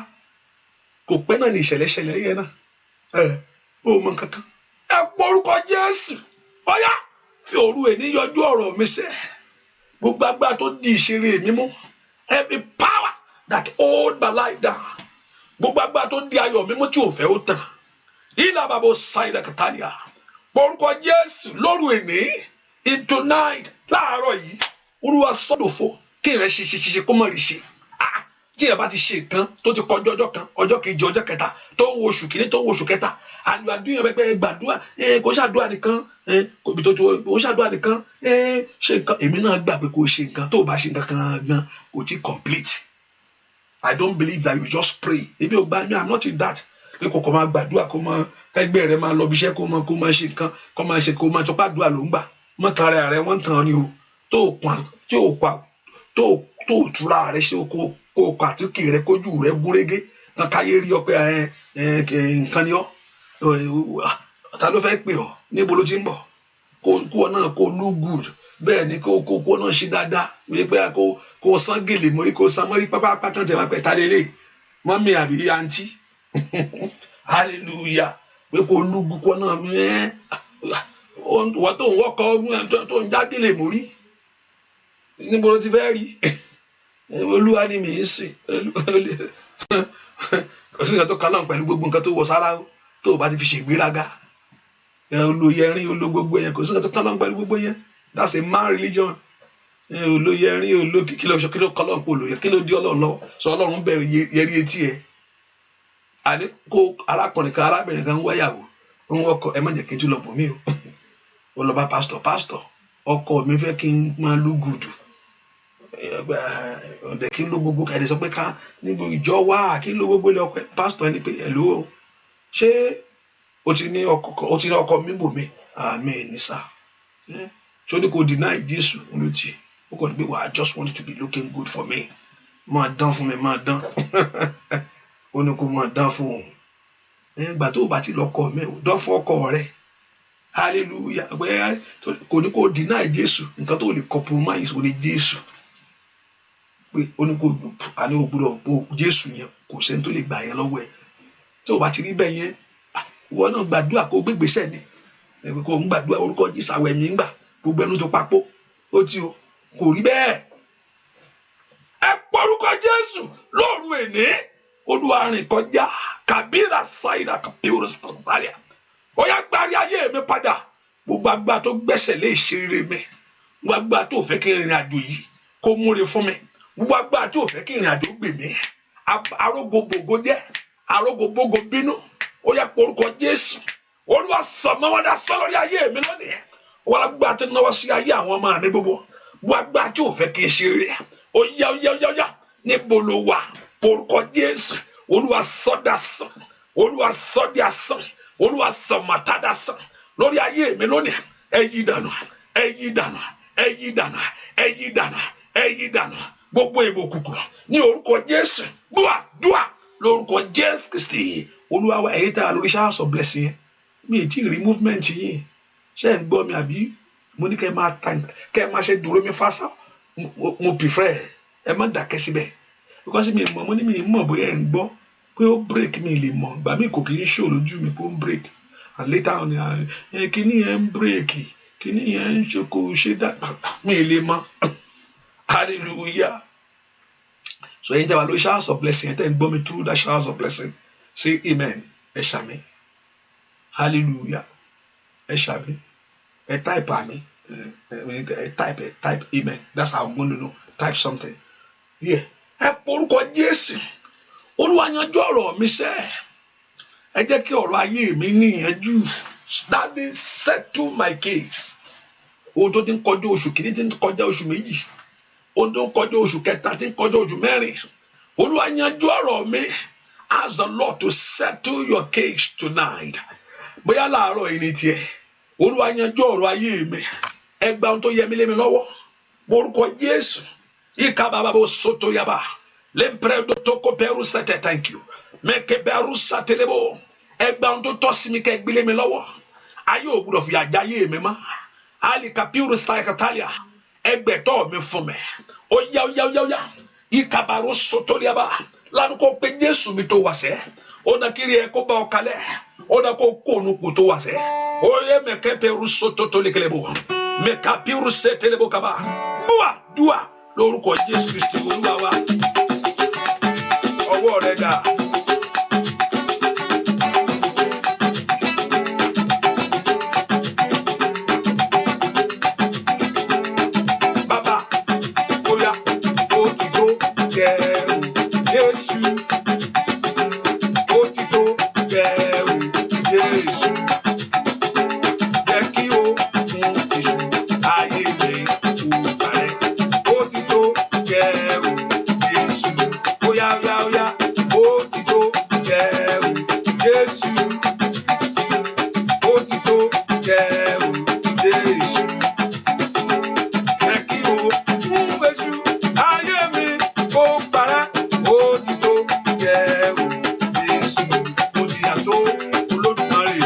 kò pẹ́ náà ní ìṣẹ̀lẹ̀ yẹn náà ó mọ kankan ẹ pọ orúkọ Jésù ọyá fi òru ẹ̀ níyọjú ọ̀rọ̀ mi sẹ́ gbogbo agbára tó di ìṣeré mi mú every power that hold my life down gbogbo agbára tó di ayọ̀ mi mú tí ò fẹ́ ó tàn ìlà bàbá ṣáìdà kàtàlíà pọ orúkọ Jésù lóru ẹ̀ní in tonight láàárọ̀ yìí olúwa sọ́dọ̀fọ́ kí ìrẹ́ ṣe kó mọ̀ rí ṣe tí ẹ bá ti ṣe nǹkan tó ti kọjá ọjọ́ kan ọjọ́ kejì ọjọ́ kẹta tó ń wo oṣù kìíní tó ń wo oṣù kẹta àdúrà pẹpẹ gbàdúrà kò ṣàdúrà nìkan kò bí tó kò ṣàdúrà nìkan ṣe nǹkan èmi náà gbà pé kò ṣe nǹkan tó o bá ṣe nǹkan kan gan kò tí complete. I don't believe that you just pray èmi ò gbà mí I'm not in that pé kò kọ́ máa gbàdúrà kó máa ẹgbẹ́ rẹ máa lọ bí iṣẹ́ kó máa ṣe nǹkan kó máa ṣe kó máa tọpá àdúrà ló ń gbà mọ́ tan ara rẹ wọ́n ń tan ni o tó o túra rẹ ṣe kó o kọ àtíkì rẹ kójú rẹ gúnrégé kan káyé rí ọ pé nǹkan ni ọ ta ló fẹ́ pè ọ níbo ló ti ń bọ̀ kó ọ náà kó look good bẹ́ẹ̀ ni kó náà ṣe dáadáa wípé pé kó san gèlè mórí kó san mọ́rí pápá kan tẹ̀ wá pẹ́ ta lélẹ̀ mọ́mí àbí àǹtí hallelujah pé kó look good kó náà wọ́n tó ń wọ́kọ̀ tó ń já gèlè mórí níbo ló ti fẹ́ rí olúwa ni mi ń sìn òsì nǹkan tó kan náà pẹ̀lú gbogbo nǹkan tó wọ sára tó o bá ti fi ṣègbéraga olóyẹrin ológbogbo yẹn kò sí nǹkan tó kan náà pẹ̀lú gbogbo yẹn that's a man religion olóyẹrin olókìkí lọ kí ló kọ́ lọ́n pò lóyẹ kí ló dí ọlọ́run lọ sọ ọlọ́run bẹ̀rẹ̀ yẹrí etí ẹ̀ àní kó arákùnrin kan arábìnrin kan ń wáyàwó ń wọkọ ẹ má jẹ́ kí n tún lọ bò mí o lọ bá pásítọ̀ ọkọ mi fẹ́ kí n máa lú gùdù ọ̀dẹ̀ kí n ló gbogbo kàdé sọ pé ká níbo ìjọ wá kí n ló gbogbo ilé ọkọ pásítọ̀ ẹni pé ẹ̀lú o ṣé o ti ní ọkọ mi bò mí àmì ní sá ṣó ní kò deny Jésù ló ti ó kàn ní pé I just want it to be looking good for me máa dán fún mi máa dán ó ní kó máa dán fún òun ìgbà tó o bá ti lọkọ mi ò dán fún ọkọ rẹ hallelujah kò ní kó deny Jésù nǹkan tó lè compromise ò ní Jésù pé oníkó àní ògbúdọ̀ bó Jésù yẹn kò sẹ́ni tó lè gbà yẹn lọ́wọ́ ẹ̀ tí o bá ti rí bẹ́ẹ̀ yẹn ìwọ náà gbàdúrà kó gbégbèsè ni kó ń gbàdúrà orúkọ Jésù àwẹ̀ mi ń gbà gbogbo ẹnu tó papò ó ti o kò rí bẹ́ẹ̀ ẹ porúkọ Jésù lóru èní Olúwa rìn kọjá kàbírà ṣáìdà kàbírà sàtàlíà ó yá gbárí ayé mi padà gbogbo agbá tó gbẹ́sẹ̀ lé ìṣeré mi gbogbo agbá tó fẹ́ kí ìrìn àjò yìí kó múre fún mi gbogbo agbára tí ò fẹ́ kí ìrìn àjò gbè mí arógbogbogo jẹ́ arógbogbogo bínú ó yá porúkọ Jésù Olúwa sọmọwọ́dà sọ lórí ayé mi lónìí wọ́n agbára tó náwó sí ayé àwọn ọmọ mi gbogbo agbára tí ò fẹ́ kí n ṣe rẹ̀ ó yá níbo ló wà porúkọ Jésù Olúwa sọ́dà sàn Olúwa sọ́dì àsàn Olúwa sọmọtàdà sàn lórí ayé mi lónìí ẹ yí dànù gbogbo èbò kùkù ní orúkọ Jésù dùà lórúkọ Jésù Kristi Olúwa wa ẹ̀yin tá a lórí showers of blessing yẹn mi ì tí ì rí movement yìí ṣé ń gbọ́ mi àbí mo ní kẹ́ ẹ máa ṣe dúró mi fásá mo prefer ẹ má dàkẹ́ síbẹ̀ because mi mọ̀ mo ní mi mọ̀ bóyá ẹ̀ ń gbọ́ pé ó break mi lè mọ̀ ìgbà mi kò kì í ṣò lójú mi pé ó ń break and later on kíní yẹn ń break kíní yẹn ń ṣe kò ṣe dá mi lè mọ̀. Hallelujah. So ẹ̀yin tẹ́ wà lórí showers of blessing ẹ tẹ́ ń gbọ́ mi through that showers of blessing say amen ẹ ṣàmì hallelujah ẹ ṣàmì ẹ type àmì ẹ type amen that's how I'm going to know type something yeah ẹ porúkọ Jésù Olúwa yanjú ọ̀rọ̀ mi sẹ́ ẹ jẹ́ kí ọ̀rọ̀ ayé mi níyanjú daddy settle my case ohun tó ti ń kọjá oṣù kìíní ti ń kọjá oṣù méjì ohun tó ń kọjá oṣù kẹta tí ń kọjá oṣù mẹ́rin Olúwa yanjú ọ̀rọ̀ mi. Ask the Lord to settle your case tonight. Bóyá láàárọ̀ yìí ni tiẹ̀ Olúwa yanjú ọ̀rọ̀ ayé mi. Ẹ gba ohun tó yẹ mí lé mi lọ́wọ́ orúkọ Jésù. Ika baba bo soto yaba lempredo toko peru sete. Thank you. Meke peru satelebo. Ẹ gba ohun tó tọ́ sí mi kẹ́ gbé lé mi lọ́wọ́. Ayé ò gbọdọ̀ fi àjà ayé mi mọ́. Ali kapiru style katalia. Ẹgbẹ̀tọ́ mi fún mi. Oya. Ikabaro soto yaba. Lanu ko pe Jésù mi tó wá sẹ́. Ona kiri ẹ kó bá ọ kalẹ̀. Ona kó kóònù kù tó wá sẹ́. Oye meke peru soto to lekelebo. Meka piru setelebo kaba. Dua lórúkọ Jésù Kristi Olúwa wa. Ọwọ́ rẹ̀ dà. Bàbá oya ó ti tó kẹrù Jésù. Ó ti tó kẹrù Jésù. Jẹ́ kí o mú èṣù ayé mi kú parẹ́. Ó ti tó kẹrù Jésù. Oya. Ó ti tó kẹrù Jésù. Ó ti tó kẹrù Jésù. Jẹ́ kí o mú èṣù ayé mi kó parẹ́. Ó ti tó kẹrù Jésù. Mo jìyà tó Olódùmarè.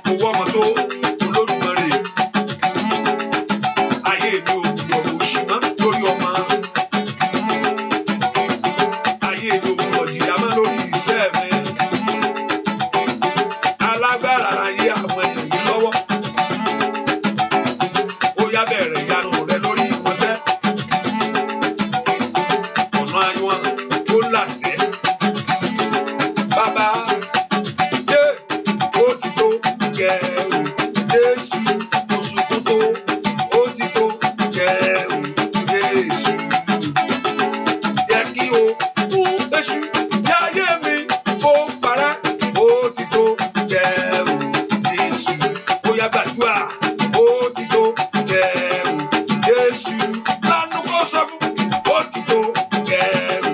Mo wọ́mọ tó Olódùmarè. Ayé mi ò gbọdọ̀ òṣì mọ́ lórí ọmọ. Ayé mi ò gbọdọ̀ jìyà mọ́ lórí iṣẹ́ mi. Alágbára ayé àwọn ènìyàn mi lọ́wọ́. Ó yá bẹ̀rẹ̀ ìyanu rẹ lórí ìwọ́sẹ́. Ọ̀nà ayọ̀ tó làṣẹ. Bàbá ó ti tó kẹrù Jésù. Oṣù tó tó ó ti tó kẹrù Jésù. Jẹ́ kí o mú èṣù yáyé mi kó parẹ́. Ó ti tó kẹrù Jésù. Ó yá gbàdúrà. Ó ti tó kẹrù Jésù. Lánàá kó sọ fún mi. Ó ti tó kẹrù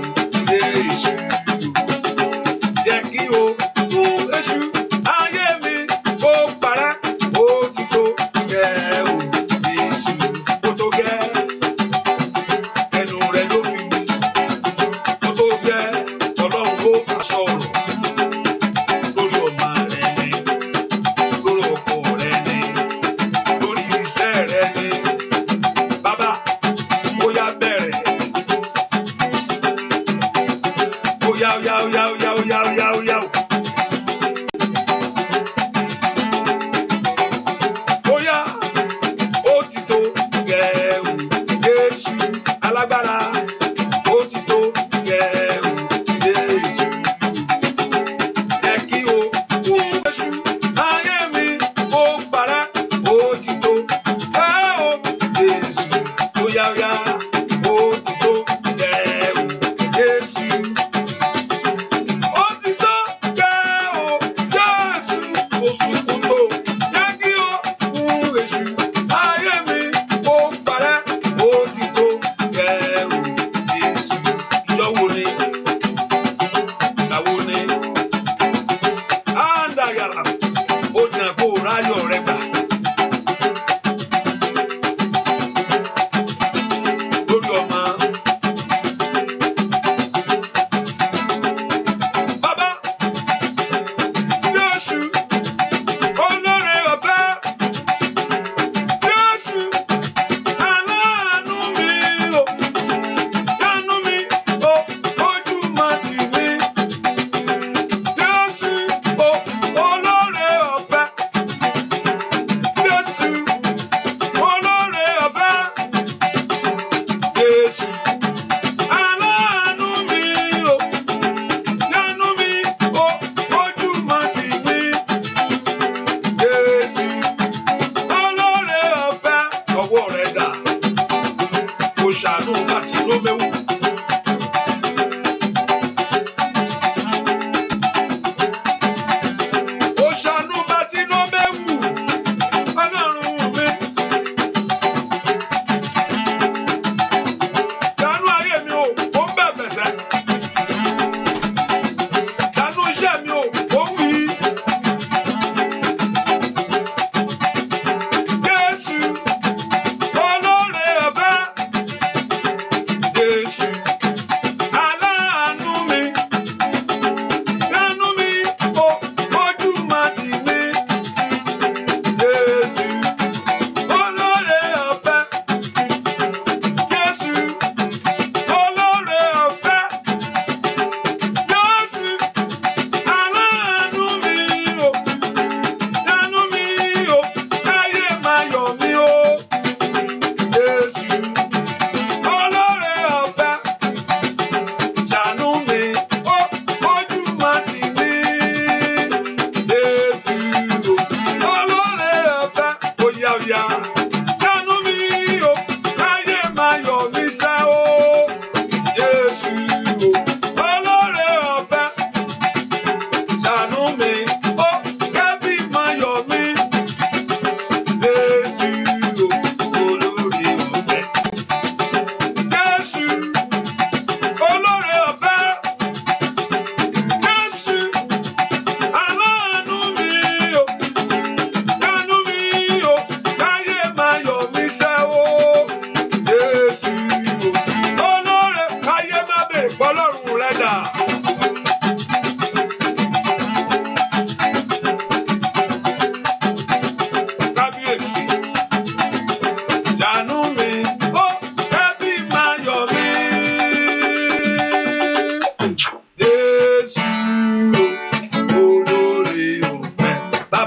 Jésù. Jẹ́ kí o mú èṣù ayé mi kó parẹ́. Ó ti tó kẹrù Jésù. Ó tó gẹ́ ẹnu rẹ̀ ló fi wí. Ó tó gẹ́ Ọlọ́run ló bá sọ̀rọ̀. Lórí ọmọ rẹ̀ ni, lórí ọkọ rẹ̀ ni, lórí iṣẹ́ rẹ̀ ni. Bàbá ó yá bẹ̀rẹ̀. Ó yá. Oya, ó ti tó kẹrù Jésù. Alágbára, ó ti tó kẹrù Jésù. Jẹ́ kí o mú èṣù ayé mi kó parẹ́. Ó ti tó kẹrù Jésù. Oya, ó ti tó kẹrù Jésù. Ó ti tó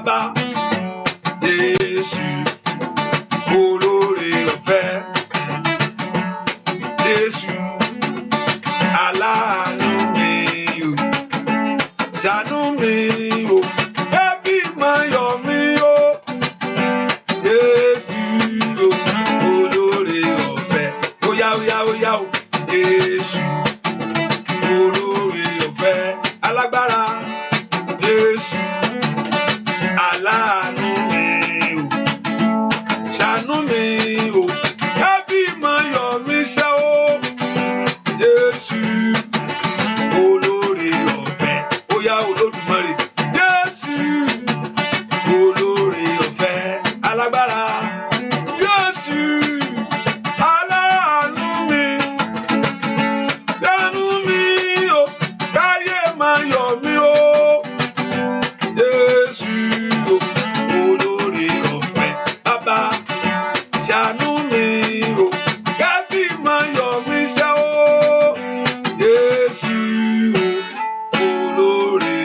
bàbá Jésù olóore ọ̀fẹ́ Jésù aláàánú mi o ṣàánú mi o ẹbí máa yọ̀ mí o Jésù olóore ọ̀fẹ́ óyá óyá óyá o Jésù olóore ọ̀fẹ́ alágbára Jésù aláàánú mi o ṣàánú mi o ẹbí máa yọ̀ mí ṣe o Jésù olóore ọ̀fẹ́ óyá Olódùmarè Jésù olóore ọ̀fẹ́ alágbára Jésù aláàánú mi ṣàánú mi o káyé máa yọ̀ mí o Jésù olóore ọ̀fẹ́ bàbá ṣàánú mi o kábí máa yọ̀ mí ṣe o Jésù olóore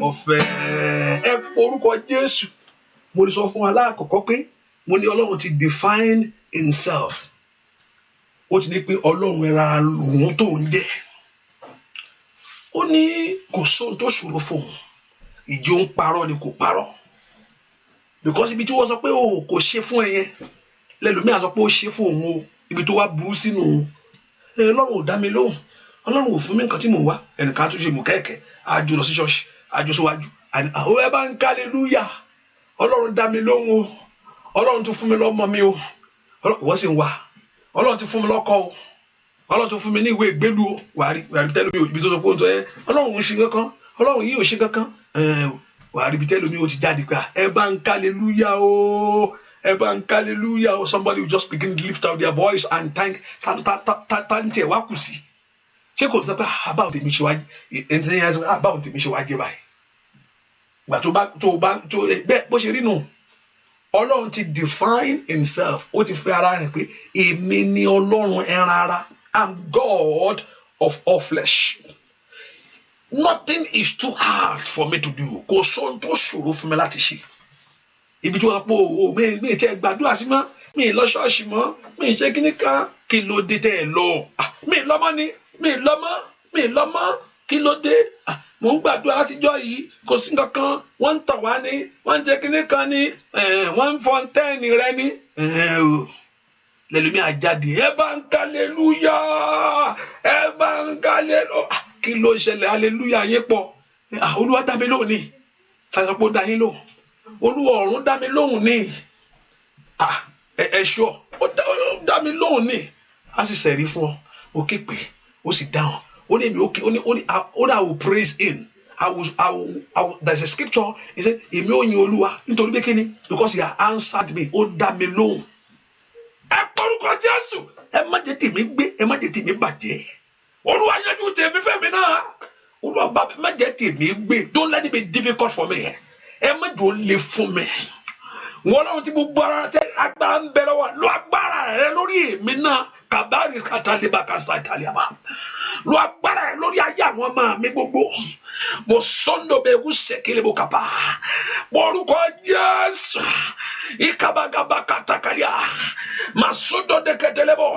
ọ̀fẹ́. Ẹ porúkọ Jésù. Mo lè sọ fún wa láàkọ́kọ́ pé mo ní Ọlọ́run ti define himself. Ó ti ní pé Ọlọ́run ẹ̀rọ lòun tó ń jẹ́. Ó ní kò sóhun tó ṣòro fún òun. Ìjì òun parọ́ ni kò parọ́. Because ibi tí wọ́n sọ pé o kò ṣe fún ẹ yẹn lẹ́lòmíà sọ pé ó ṣe fún òun o ibi tó wá burú sínú òun. Ọlọ́run ò dá mi lóhùn. Ọlọ́run ò fún mi nǹkan tí mò ń wá. Ẹnìkan tún ṣe mú kẹ̀kẹ́ àjò lọ sí ṣọ́ọ̀ṣì àjò síwájú àwọn ẹ bá ń ká hallelujah Ọlọ́run dá mi lóhùn o Ọlọ́run tún fún mi lọ́mọ mi o wọ́n sì ń wá Ọlọ́run tún fún mi lọ́kọ o Ọlọ́run tún fún mi ní ìwé ìgbélú o wàá rí tẹ́lẹ̀ mi ò ibi tó sọ pé ó ń sọ ẹ Ọlọ́run ò ń ṣe kankan Ọlọ́run yìí ò ṣe kankan wàá rí ibi tẹ́lẹ̀ mi ò ti jáde pé ẹ bá ń ká hallelujah o ẹ bá ń ká hallelujah o somebody will just begin to lift out their voice and thank thank wá kù sí ṣé kò tó sọ pé àbáwọn tèmi ṣe wájú ẹni tí yẹn sọ pé àbáwọn tèmi ṣe wájú báyìí gbà tó bẹ́ẹ̀ bó ṣe rí nù Ọlọ́run ti define himself ó ti fi ara rẹ̀ pé èmi ni Ọlọ́run ẹran ara I'm God of all flesh nothing is too hard for me to do kò sóhun tó ṣòro fún mi láti ṣe ibi tí wọ́n pọ̀ o mi ti ẹ̀ gbàdúrà sí mọ́ mi lọ ṣọ́ọ̀ṣì mọ́ mi ṣe kíní kan kí ló dé tẹ́ ẹ lọ mi lọ́mọ́ ni mi lọ́mọ́ kí ló dé mò ń gbàdúrà látijọ́ yìí kò sí kankan wọ́n ń tàn wá ní wọ́n ń jẹ́ kíní kan ní wọ́n ń fọ́ntẹ́ẹ̀nì rẹ ní lẹ́lùmí àjáde ẹ bá ń ká aleluya ẹ bá ń ká aleluya kí ló ṣẹlẹ̀ aleluya yín pọ̀ Olúwa dá mi lóhùn ní tàṣọpọ̀ dá yín lóhùn Olúwa ọ̀run dá mi lóhùn ní ẹ̀ṣọ́ ó dá mi lóhùn ní a sì sẹ̀rí fún ọ ó ké pé ó sì dáhùn ó ní èmi ó ní I will praise him I will there's a scripture he said èmi ó yin Olúwa nítorí pé kíni because he has answered me ó dá mi lóhùn ẹ porúkọ Jésù ẹ má jẹ́ tèmi gbé ẹ má jẹ́ tèmi bàjẹ́ Olúwa yanjú tèmi fẹ́mi náà Olúwa bá má jẹ́ tèmi gbé don't let it be difficult for me ẹ má jẹ́ ó le fún mi wọ́n lọ́wọ́ tí gbogbo ara tẹ agbára ń bẹ̀rẹ̀ wá lọ agbára rẹ lórí èmi náà kàbárí kàtàlíbà kàṣàtàlíbà lọ agbára rẹ lórí ayé àwọn ọmọ mi gbogbo mo sọ́ndọ̀ bẹ́ẹ̀ kú sẹ́kẹ̀lẹ́ bó kàpá orúkọ Jésù ìkàbàgàbà kàtàkàlíà mà sọ́dọ̀ dẹ́kẹ̀tẹ̀lẹ́ bọ̀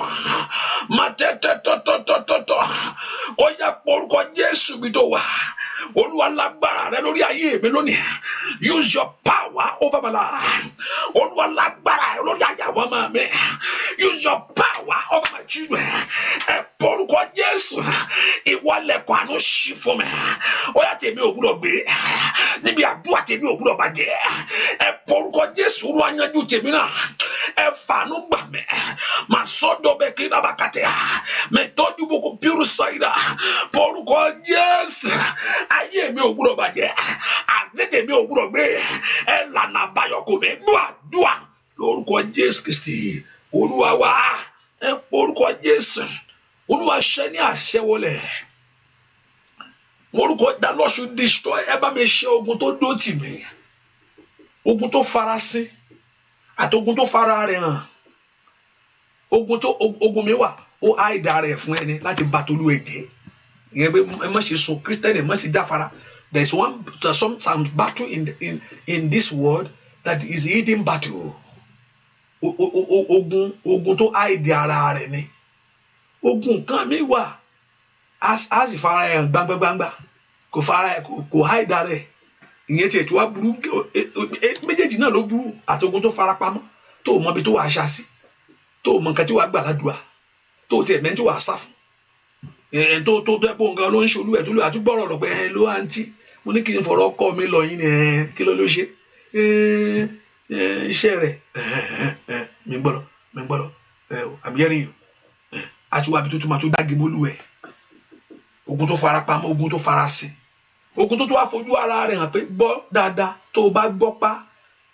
mà tẹ́tẹ́tọ́tọ́tọ́tọ́ ó yẹ orúkọ Jésù bí tó wà Olúwa lágbára rẹ lórí ayé mi lónìí use your power over my life Olúwa lágbára rẹ lórí ayé àwọn ọmọ mi use your power over my children ẹ porúkọ Jésù ìwọlẹ̀kùn àánú ṣí fún mi ó yá tèmi ò gbúdọ̀ gbé níbi àdúrà tèmi ò gbúdọ̀ bàjẹ́ ẹ porúkọ Jésù Olúwa yanjú tèmi náà ẹ fàánú gbà mí mà sọ́dọ̀ bẹ́ẹ̀ kí náà bá kàtẹ́ mẹ tọ́jú boko pure side porúkọ Jésù ayé mi ò gbúdọ̀ bàjẹ́ àgbẹ̀tẹ̀ mi ò gbúdọ̀ gbé ẹ lànà àbáyọkọ mi dùà lórúkọ Jésù Kristi Olúwa wa ẹ porúkọ Jésù Olúwa ṣẹ ní àṣẹ wọlé orúkọ the Lord should destroy ẹ bá mi ṣe ogun tó dó tì mí ogun tó farasin àti ogun tó fara rẹ̀ hàn ogun mi wà ó àìdá rẹ̀ fún ẹni láti bá tolú ẹ̀jẹ̀ ìyẹn pé ẹ má ṣe sùn kírísítẹ́nì má ṣe jáfara there's some battle in this world that is hidden battle. Ogun tó hide ara rẹ̀ ni. Ogun kan mi wà as ìfara ẹ̀ gbangba kò fara ẹ̀ kò hide ara ẹ̀. Ìyẹn tiẹ̀ tí wàá burú méjèèjì náà ló burú àti ogun tó fara pamọ́ tó mọ ibi tó wà aṣa sí tó mọ nǹkan tí wàá gbà ládùúgbà tó tiẹ̀ mẹ́ni tí wàá sá fún. Tó ẹ̀pọ̀ nǹkan ló ń ṣolú ẹ̀ tó lè àtúgbọ̀rọ̀ lọ pé ló àǹtí mo ní kí n fọ̀rọ̀ kọ́ mi lọ yín ni kí ló ṣe iṣẹ́ rẹ̀ mi gbọ́dọ̀ I'm hearing you àti wàá bí tó tún máa tó dági mólú ẹ̀ ogun tó fara pamọ́ ogun tó fara sí ogun tó wá fojú ara rẹ̀ hàn pé gbọ́ dáadáa tó o bá gbọ́ pa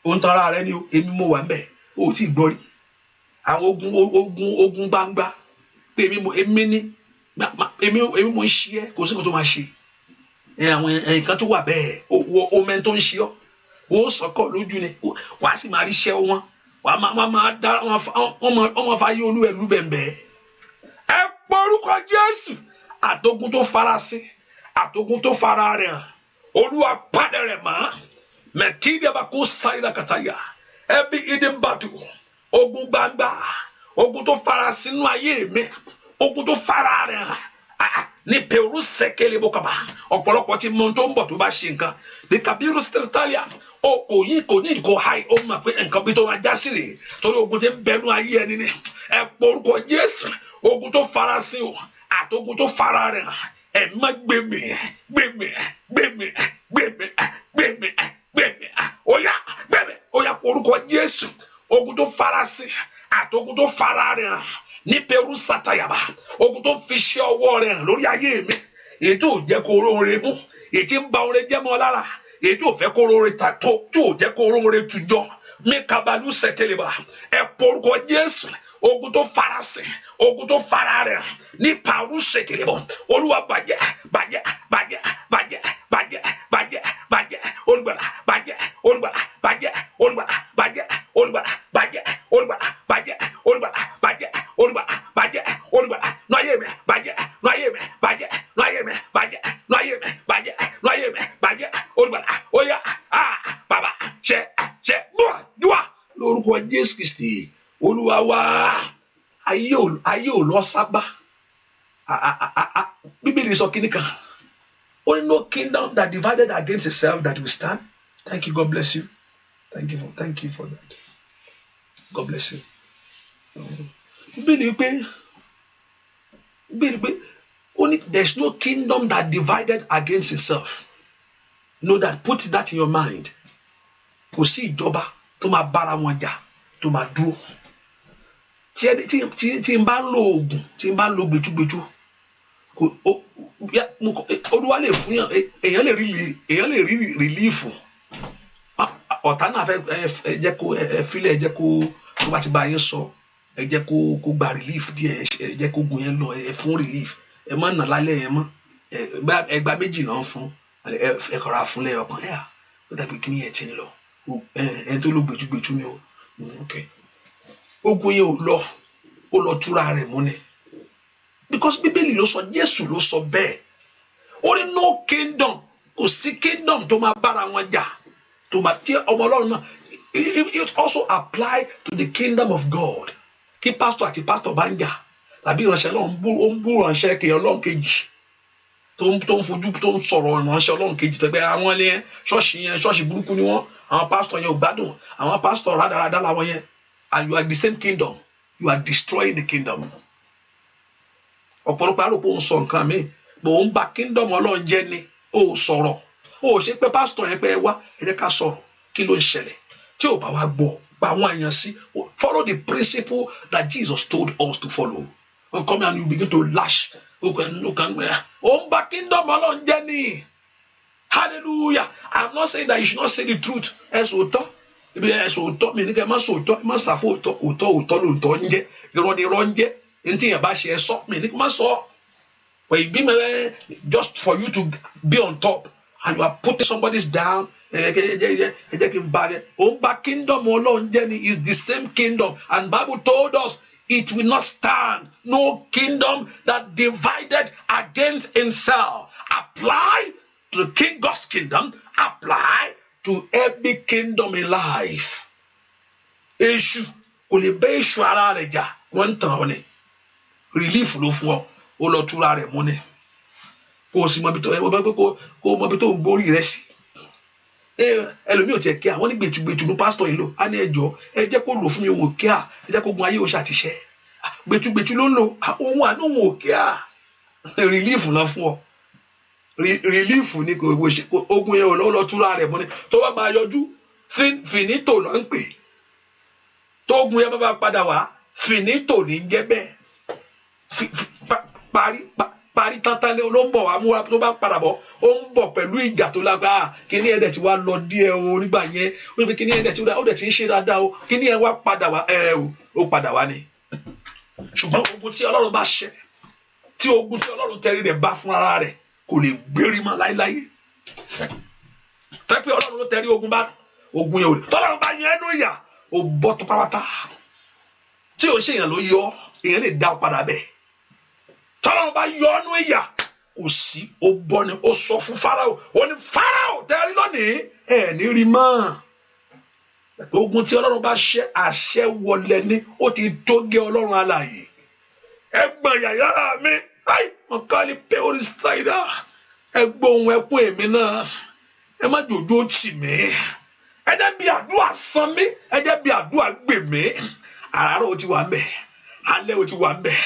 òun tan ara rẹ̀ ni èmi mo wà ń bẹ̀ o ò tí ì gbọ́ rí àwọn ogun gbangba pé èmi mo ń ṣe ẹ́ kò sí nǹkan tó máa ṣe àwọn nǹkan tó wà bẹ́ẹ̀ o mẹ́ni tó ń ṣe ọ́ o sọ̀kọ̀ lójú ni wà á sì máa rí iṣẹ́ wọn wà á máa dá wọn fa yé olú ẹ̀ lú bẹ̀m̀bẹ̀ ẹ pọ̀ orúkọ Jésù àtogun tó fara sí àtogun tó fara rẹ̀ hàn Olúwa pàdé rẹ̀ mọ́ mẹ̀tíríà bá kó sáyidà kàtàyà ẹbí hidden battle ogun gbangba ogun tó fara sínú ayé mi ogun tó fara rẹ̀ hàn ní peru sẹ́kẹ̀lẹ̀ bó kaba ọ̀pọ̀lọpọ̀ tí mo tó ń bọ̀ tó bá ṣe nǹkan ní kabiru stritalia kò ní kò háì ó mà pé nǹkan bí tó máa já sí rèé torí ogun tí ń bẹnu ayé ẹni ni ẹ pọ orúkọ Jésù ogun tó fara sí o àti ogun tó fara rẹ̀ hàn ẹ má gbẹmí ó yá pọ orúkọ Jésù ogun tó fara sí àti ogun tó fara rẹ̀ hàn ní peru satayaba ogun tó fi ṣe ọwọ́ rẹ̀ hàn lórí ayé mi èyí tó jẹ́ kó oore mú èyí tí ń ba oore jẹ́ mọ́ lára èyí tó fẹ́ kó oore ta tó jẹ́ kó oore tujọ́ mi kabalu sẹtẹlẹba ẹ porúkọ Jésù ogun tó farasin ogun tó fara rẹ̀ ní paru sẹtẹlẹbọ Olúwa bàjẹ́ Olùgbàlà bàjẹ́ Olùgbàlà bàjẹ́ Olùgbàlà bàjẹ́ Olùgbàlà bàjẹ́ Olùgbàlà bàjẹ́ Olùgbàlà bàjẹ́ Olùgbàlà bàjẹ́ Olùgbàlà noyé mi bàjẹ́ noyé mi bàjẹ́ Olùgbàlà oya bàbá ṣe dùà lórúkọ Jésù Kristi Olúwa wa ayé ò lọ sábà Bíbélì sọ kíní kan only no kingdom that divided against itself that will stand. Thank you, God bless you. Thank you for that. God bless you. Bíbélì pé only there's no kingdom that divided against itself. Know that, put that in your mind. Kò sí ìjọba tó máa bára wọn jà tó máa dúró. Tí n bá ń lo oògùn, tí n bá ń lo gbẹ̀túgbẹ̀tú, Olúwa lè fún èèyàn lè rí rìlífù. Ọ̀tá náà fẹ́ jẹ́ kó fílẹ̀ jẹ́ kó bá ti bá yín sọ ẹ jẹ́ kó gba relief díẹ̀ ẹ jẹ́ kó gun yẹn lọ ẹ fún relief ẹ má nà lálẹ́ yẹn mọ́ ẹgbà méjì náà fún ẹ kọ́ra fún lẹ́yìn ọkàn ẹ̀ ó dàbí kí ni ẹ ti ń lọ ẹni tó ló gbẹ̀túgbẹ̀tú ni ó ogun yẹn ó lọ túra rẹ̀ mú ni because Bíbélì ló sọ Jésù ló sọ bẹ́ẹ̀ ó ní no kingdom kò sí kingdom tó máa bára wọn jà tó máa tí ọmọ Ọlọ́run náà it also apply to the kingdom of God. Kí pastor àti pastor bá ń jà tàbí ìránṣẹ́ Ọlọ́run ó ń bú ìránṣẹ́ kejì Ọlọ́run kejì tó ń fojú tó ń sọ̀rọ̀ ìránṣẹ́ Ọlọ́run kejì tẹ́gbẹ́ àwọn ilé ṣọ́ọ̀ṣì burúkú ni wọ́n àwọn pastor yẹn ò gbádùn àwọn pastor rádaràdá làwọn yẹn and you are the same kingdom you are destroying the kingdom. Ọ̀pọ̀lọpọ̀ àròpọ̀ ń sọ nǹkan mi bò ń ba kingdom Ọlọ́run jẹ́ ni ó sọ̀rọ̀ ó ṣe pé pastor yẹn pé ẹ wá ẹ jẹ́ ká sọ̀rọ̀ kí ló ń ṣẹlẹ̀ tí ò bá wá gbọ́ àwọn èèyàn sí follow the principle that Jesus told us to follow. Come and you begin to lash. Ó ń bá kingdom Ọlọ́run jẹ́ ni. Hallelujah. I'm not saying that you should not say the truth. Ẹ sòótọ́. Ibi ẹ sòótọ́ mi ní kẹ́ ẹ má sòótọ́ ẹ má sàfó òótọ́ lóòótọ́ ń jẹ́ irọ́ ni irọ́ ń jẹ́ ntí yẹn bá ṣe ẹ sọ mi ní kí n má sọ. But it be just for you to be on top and you are putting somebody down. Kingdom Ọlọ́run jẹ́ ni is the same kingdom and Bible told us it will not stand. No kingdom that divided against himself. Apply to the God's kingdom apply to every kingdom in life. Èṣù kò lè bá èṣù ara rẹ̀ jà, wọ́n tàn ọ́ ni. Relief ló fún ọ, ó lọ túra rẹ̀ mú ni. Kò sí mọ́bi tó ń gbórí rẹ̀ sí. Ẹlòmíì ò tiẹ̀ kí àwọn ní gbẹ̀tùgbẹ̀tù ní pásítọ̀ yìí lò. A ní ẹjọ́ ẹ jẹ́ kó lò fún mi òun ò kí à, ẹ jẹ́ kó gun ayé oṣù àtìṣẹ́. Gbẹ̀tùgbẹ̀tù ló ń lò, òun àná òun ò kí à. Relief náà fún ọ. Relief ni kò ogun yẹn ò lọ túra rẹ̀ mú ni. Tó bá máa yọjú finito ló ń pè. Tó ogun yẹn bá padà wá finito ní jẹ́ bẹ́ẹ̀. Parí tán ló ń bọ̀ wá múra tó bá padà bọ̀ ó ń bọ̀ pẹ̀lú ìjà tó lágbára. Kíní ẹ̀dẹ̀ tí wá lọ díẹ̀ o nígbà yẹn ó ní pé kíní ẹ̀dẹ̀ tí ó dẹ̀ ti ń ṣe dáadáa o kíní ẹ̀ wá padà wá ó padà wá ni. Ṣùgbọ́n ogun tí Ọlọ́run bá ṣẹ́ tí ogun tí Ọlọ́run tẹrí rẹ̀ bá fún ara rẹ̀ kò lè gbérí mọ́ láéláé. Tẹ́pẹ́ Ọlọ́run ló tẹrí ogun yẹn ò lè tọ́lọ́run bá yẹn ẹnu ìyà ó bọ́ tó pátá tí ò ń ṣèyàn ló yọ èèyàn lè dá ọ padà bẹ́ẹ̀. Tọ́lọ́run bá yọ ọ́nú ìyà kò sí ó bọ́ ni ó sọ fún Fáráò ó ní Fáráò tẹ́rí lónìí ẹ̀ ní rí mọ́. Ogun tí Ọlọ́run bá ṣẹ́ àṣẹ wọlé ní ó ti tó gé Ọlọ́run alààyè. Ẹgbọ̀n yàrá mi ai wọn ká ní pé orí ṣáìdá ẹgbọ́n ohun ẹkún èmi náà ẹ má jòjó tì mí ẹ jẹ́ bí àdúrà san mí ẹ jẹ́ bí àdúrà gbè mí. Àràárọ̀ ó ti wà mẹ́ alẹ́ ó ti wà mẹ́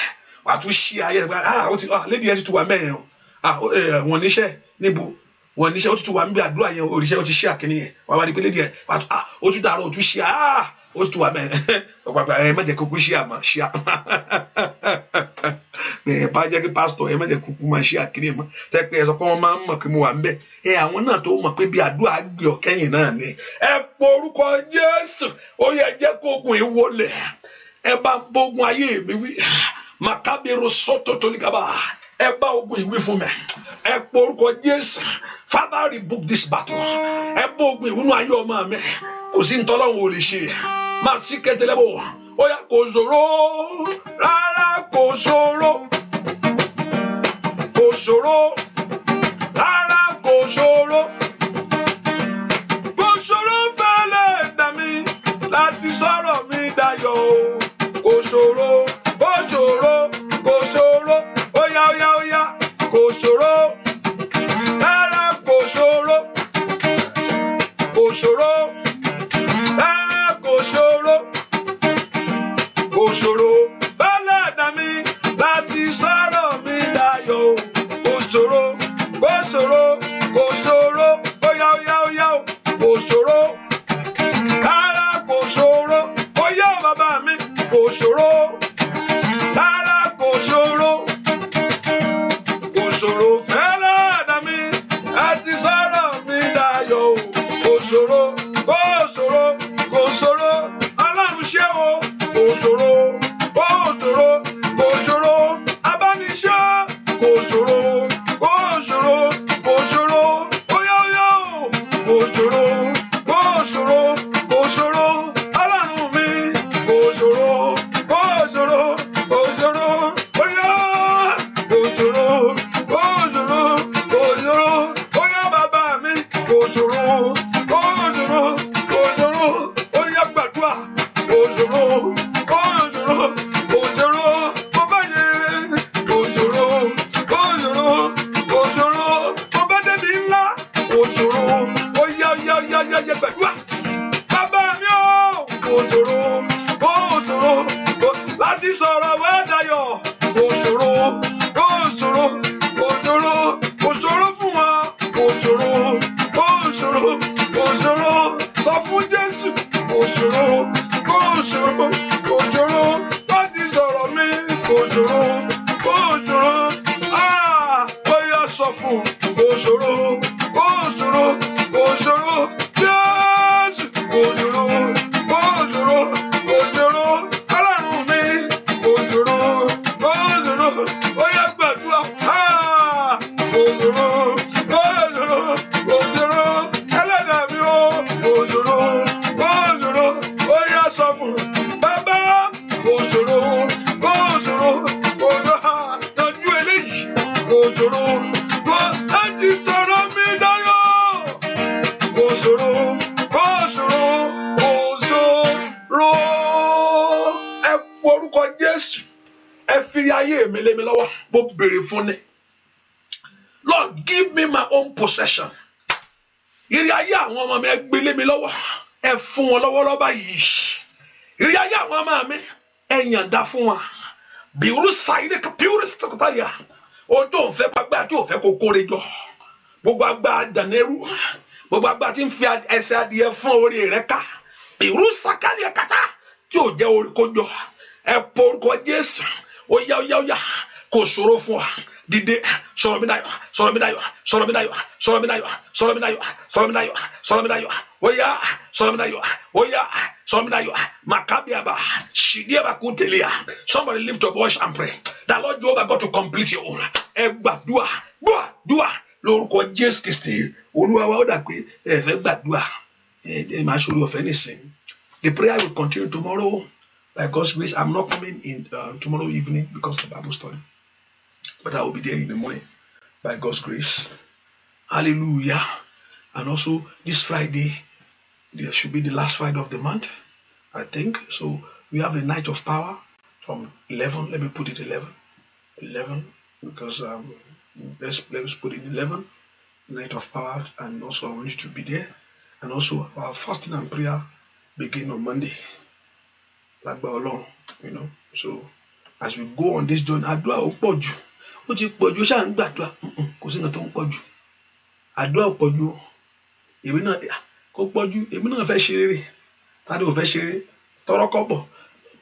wà tún ṣí ayé ẹ̀ ó ti lédi ẹ̀ ti tún wà mẹ́ yẹn o wọ́n níṣẹ́ níbo wọ́n níṣẹ́ ó ti tún wà níbi àdúrà yẹn òrìṣẹ́ ó ti ṣí àkíní yẹn wà wá di pé lédi ẹ̀ ó tún dàrọ̀ ó tún ṣí ó ti tún wà mẹ́ ẹ má jẹ́ kúkú ṣí àmọ́ ṣí ẹ bá jẹ́ kí pásítọ̀ ẹ má jẹ́ kúkú máa ṣí àkíní mọ́ tẹ́ pé ẹ sọ pé wọ́n máa ń mọ̀ pé mo wà ń bẹ̀ àwọn náà tó mọ̀ pé bí àdúrà gbé ọ̀kẹ́yìn náà ni ẹ po orúkọ Jésù ó yẹ jẹ́ kó ogun yìí wọlé ẹ bá ń bógun ayé mi wí màkàbírù sọ́tò tó ní gàba ẹ bá ogun yìí wí fún mi ẹ po orúkọ Jésù Father rebuke this battle ẹ bá ogun ìwúnú ayé ọmọ mi kò sí ntọ́lọ́run ò lè ṣe máa sí kẹtẹlẹ́bọ̀ ó yá kò ṣòro rárá kò ṣòro kò ṣòro rárá kò ṣòro kò ṣòro fẹ́lẹ́ dà mí láti sọ̀rọ̀ mi dayọ̀ kò ṣòro kò ṣòro kò ṣòro ó yá ó yá ó yá kò ṣòro rárá kò ṣòro kò ṣòro rárá kò ṣòro kò ṣòro fẹ́lẹ́ dà mí láti sọ̀rọ̀ mi dayọ̀ kò ṣòro kò ṣòro kò ṣòro ó yá ó yá ó yá kò ṣòro rárá kò ṣòro ó yá bàbá mi kò ṣòro rárá kò ṣòro kò ṣòro fẹ́lẹ́ dà mí láti sọ̀rọ̀ mi dayọ̀ kò ṣòro kò ṣòro kò ṣòro Ọlọ́run ṣe o kò ṣòro kò ṣòro kò ṣòro abániṣẹ́ kò ṣòro kò ṣòro kò ṣòro ó yá kò ṣòro kò ṣòro kò ṣòro Ọlọ́run mi kò ṣòro kò ṣòro kò ṣòro ó yá kò ṣòro kò ṣòro kò ṣòro ó yá bàbá mi kò ṣòro kò ṣòro kò ṣòro ó yá gbàdúrà kò ṣòro kò ṣòro kò ṣòro mo bá yẹ kò ṣòro kò ṣòro kò ṣòro mo bá débi ńlá kò ṣòro ó yá gbàdúrà bàbá mi ó kò ṣòro láti sọ̀rọ̀ wá dayọ̀ kò ṣòro kò ṣòro kò ṣòro kò ṣòro fún wa kò ṣòro kò ṣòro kò ṣòro sọ fún Jésù kò ṣòro kò ṣòro kò ṣòro láti sọ̀rọ̀ mi kò ṣòro kò ṣòro ó yá sọ fún kò ṣòro kò ṣòro kò ṣòro Jésù kò ṣòro kò ṣòro kò ṣòro Ọlọ́run mi kò ṣòro kò ṣòro ó yá gbàdúrà kò ṣòro kò ṣòro kò ṣòro Ẹlẹ́dàá mi ó kò ṣòro kò ṣòro ó yá sọ fún bàbá. ayé mi lé mi lọ́wọ́ mo béèrè fún ni. Lord, give me my own possession. Ìrì ayé àwọn ọmọ mi ẹ gbé lé mi lọ́wọ́. Ẹ fún wọn lọ́wọ́lọ́wọ́ báyìí. Ìrì ayé àwọn ọmọ mi ẹ yànda fún wọn. Bìrù sáyé kàpíùrì sítọ́kọ̀tàyà. Ohun tó ń fẹ́ gbàgbà tí ò fẹ́ kó kórè jọ. Gbogbo àgbà dànẹ́rù. Gbogbo àgbà tí ń fi ẹsẹ̀ adìẹ fún orí rẹ̀ ká. Bìrù sàkálì ẹ̀kátá tí ò jẹ́ orí kó jọ. Ẹ pọ orúkọ Jésù. Ó yá. Kò ṣòro fún wa. Dìde sọ̀rọ̀ mi dayọ̀, sọ̀rọ̀ mi dayọ̀, sọ̀rọ̀ mi dayọ̀, sọ̀rọ̀ mi dayọ̀, sọ̀rọ̀ mi dayọ̀, sọ̀rọ̀ mi dayọ̀, sọ̀rọ̀ mi dayọ̀. Ó yá, sọ̀rọ̀ mi dayọ̀, ó yá, sọ̀rọ̀ mi dayọ̀. Makabiaba, Shidiaba Kuntelia. Somebody lift your voice and pray. The Lord Jehovah God to complete your own. Ẹ gbàdúà, gbàdúà lórúkọ Jésù Kristi. Olúwa wa ó dà pé ẹ fẹ́ gbàdúà. Ẹ máa ṣorí ọ̀fẹ́ nísìn. The prayer will continue tomorrow. By God's grace, I'm not coming in tomorrow evening because of Bible study. But I will be there in the morning by God's grace. Hallelujah. And also this Friday, there should be the last Friday of the month, I think. So we have a night of power from 11. Let me put it 11. 11 because let's put it 11. Night of power, and also I want you to be there. And also our fasting and prayer begin on Monday. Like by alone, you know. So as we go on this journey, àdúrà ó pọ̀ jù. Ó ti pọ̀ jù, ṣáà ń gbàdúrà. Kò sí nǹkan tó ń pọ̀ jù. Àdúrà ó pọ̀ jù. Èmi náà kò pọ̀ jù. Èmi náà fẹ́ ṣe rere. Tádé ò fẹ́ ṣe rere. Tọrọ kọ́bọ̀.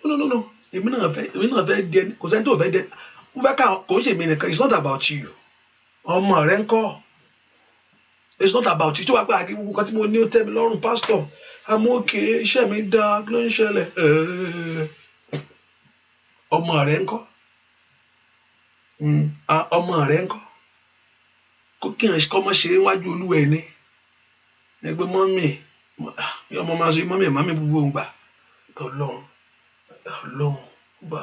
No. Èmi náà fẹ́ dẹni. Kò sẹ́ni tó fẹ́ dẹni. Mo fẹ́ ká kò ń ṣe mí nìkan. It's not about you. Ọmọ rẹ ń kọ́. It's not about you. Tí wàá gbà kí gbogbo nǹkan tí mo ní ó tẹ́ mi lọ́rùn, pastor. I'm okay. Iṣẹ́ mi dáa. Kí ló ń ṣẹlẹ̀? Ọmọ rẹ ń kọ́. Ọmọ rẹ ń kọ́. Kó kí n kọ́ mọ́ ṣe níwájú Olúwa ẹni. Ẹgbẹ́ mọ́mì. Ọmọ máa ṣe mọ́mì gbogbo ń gbà. Ọlọ́run gbà.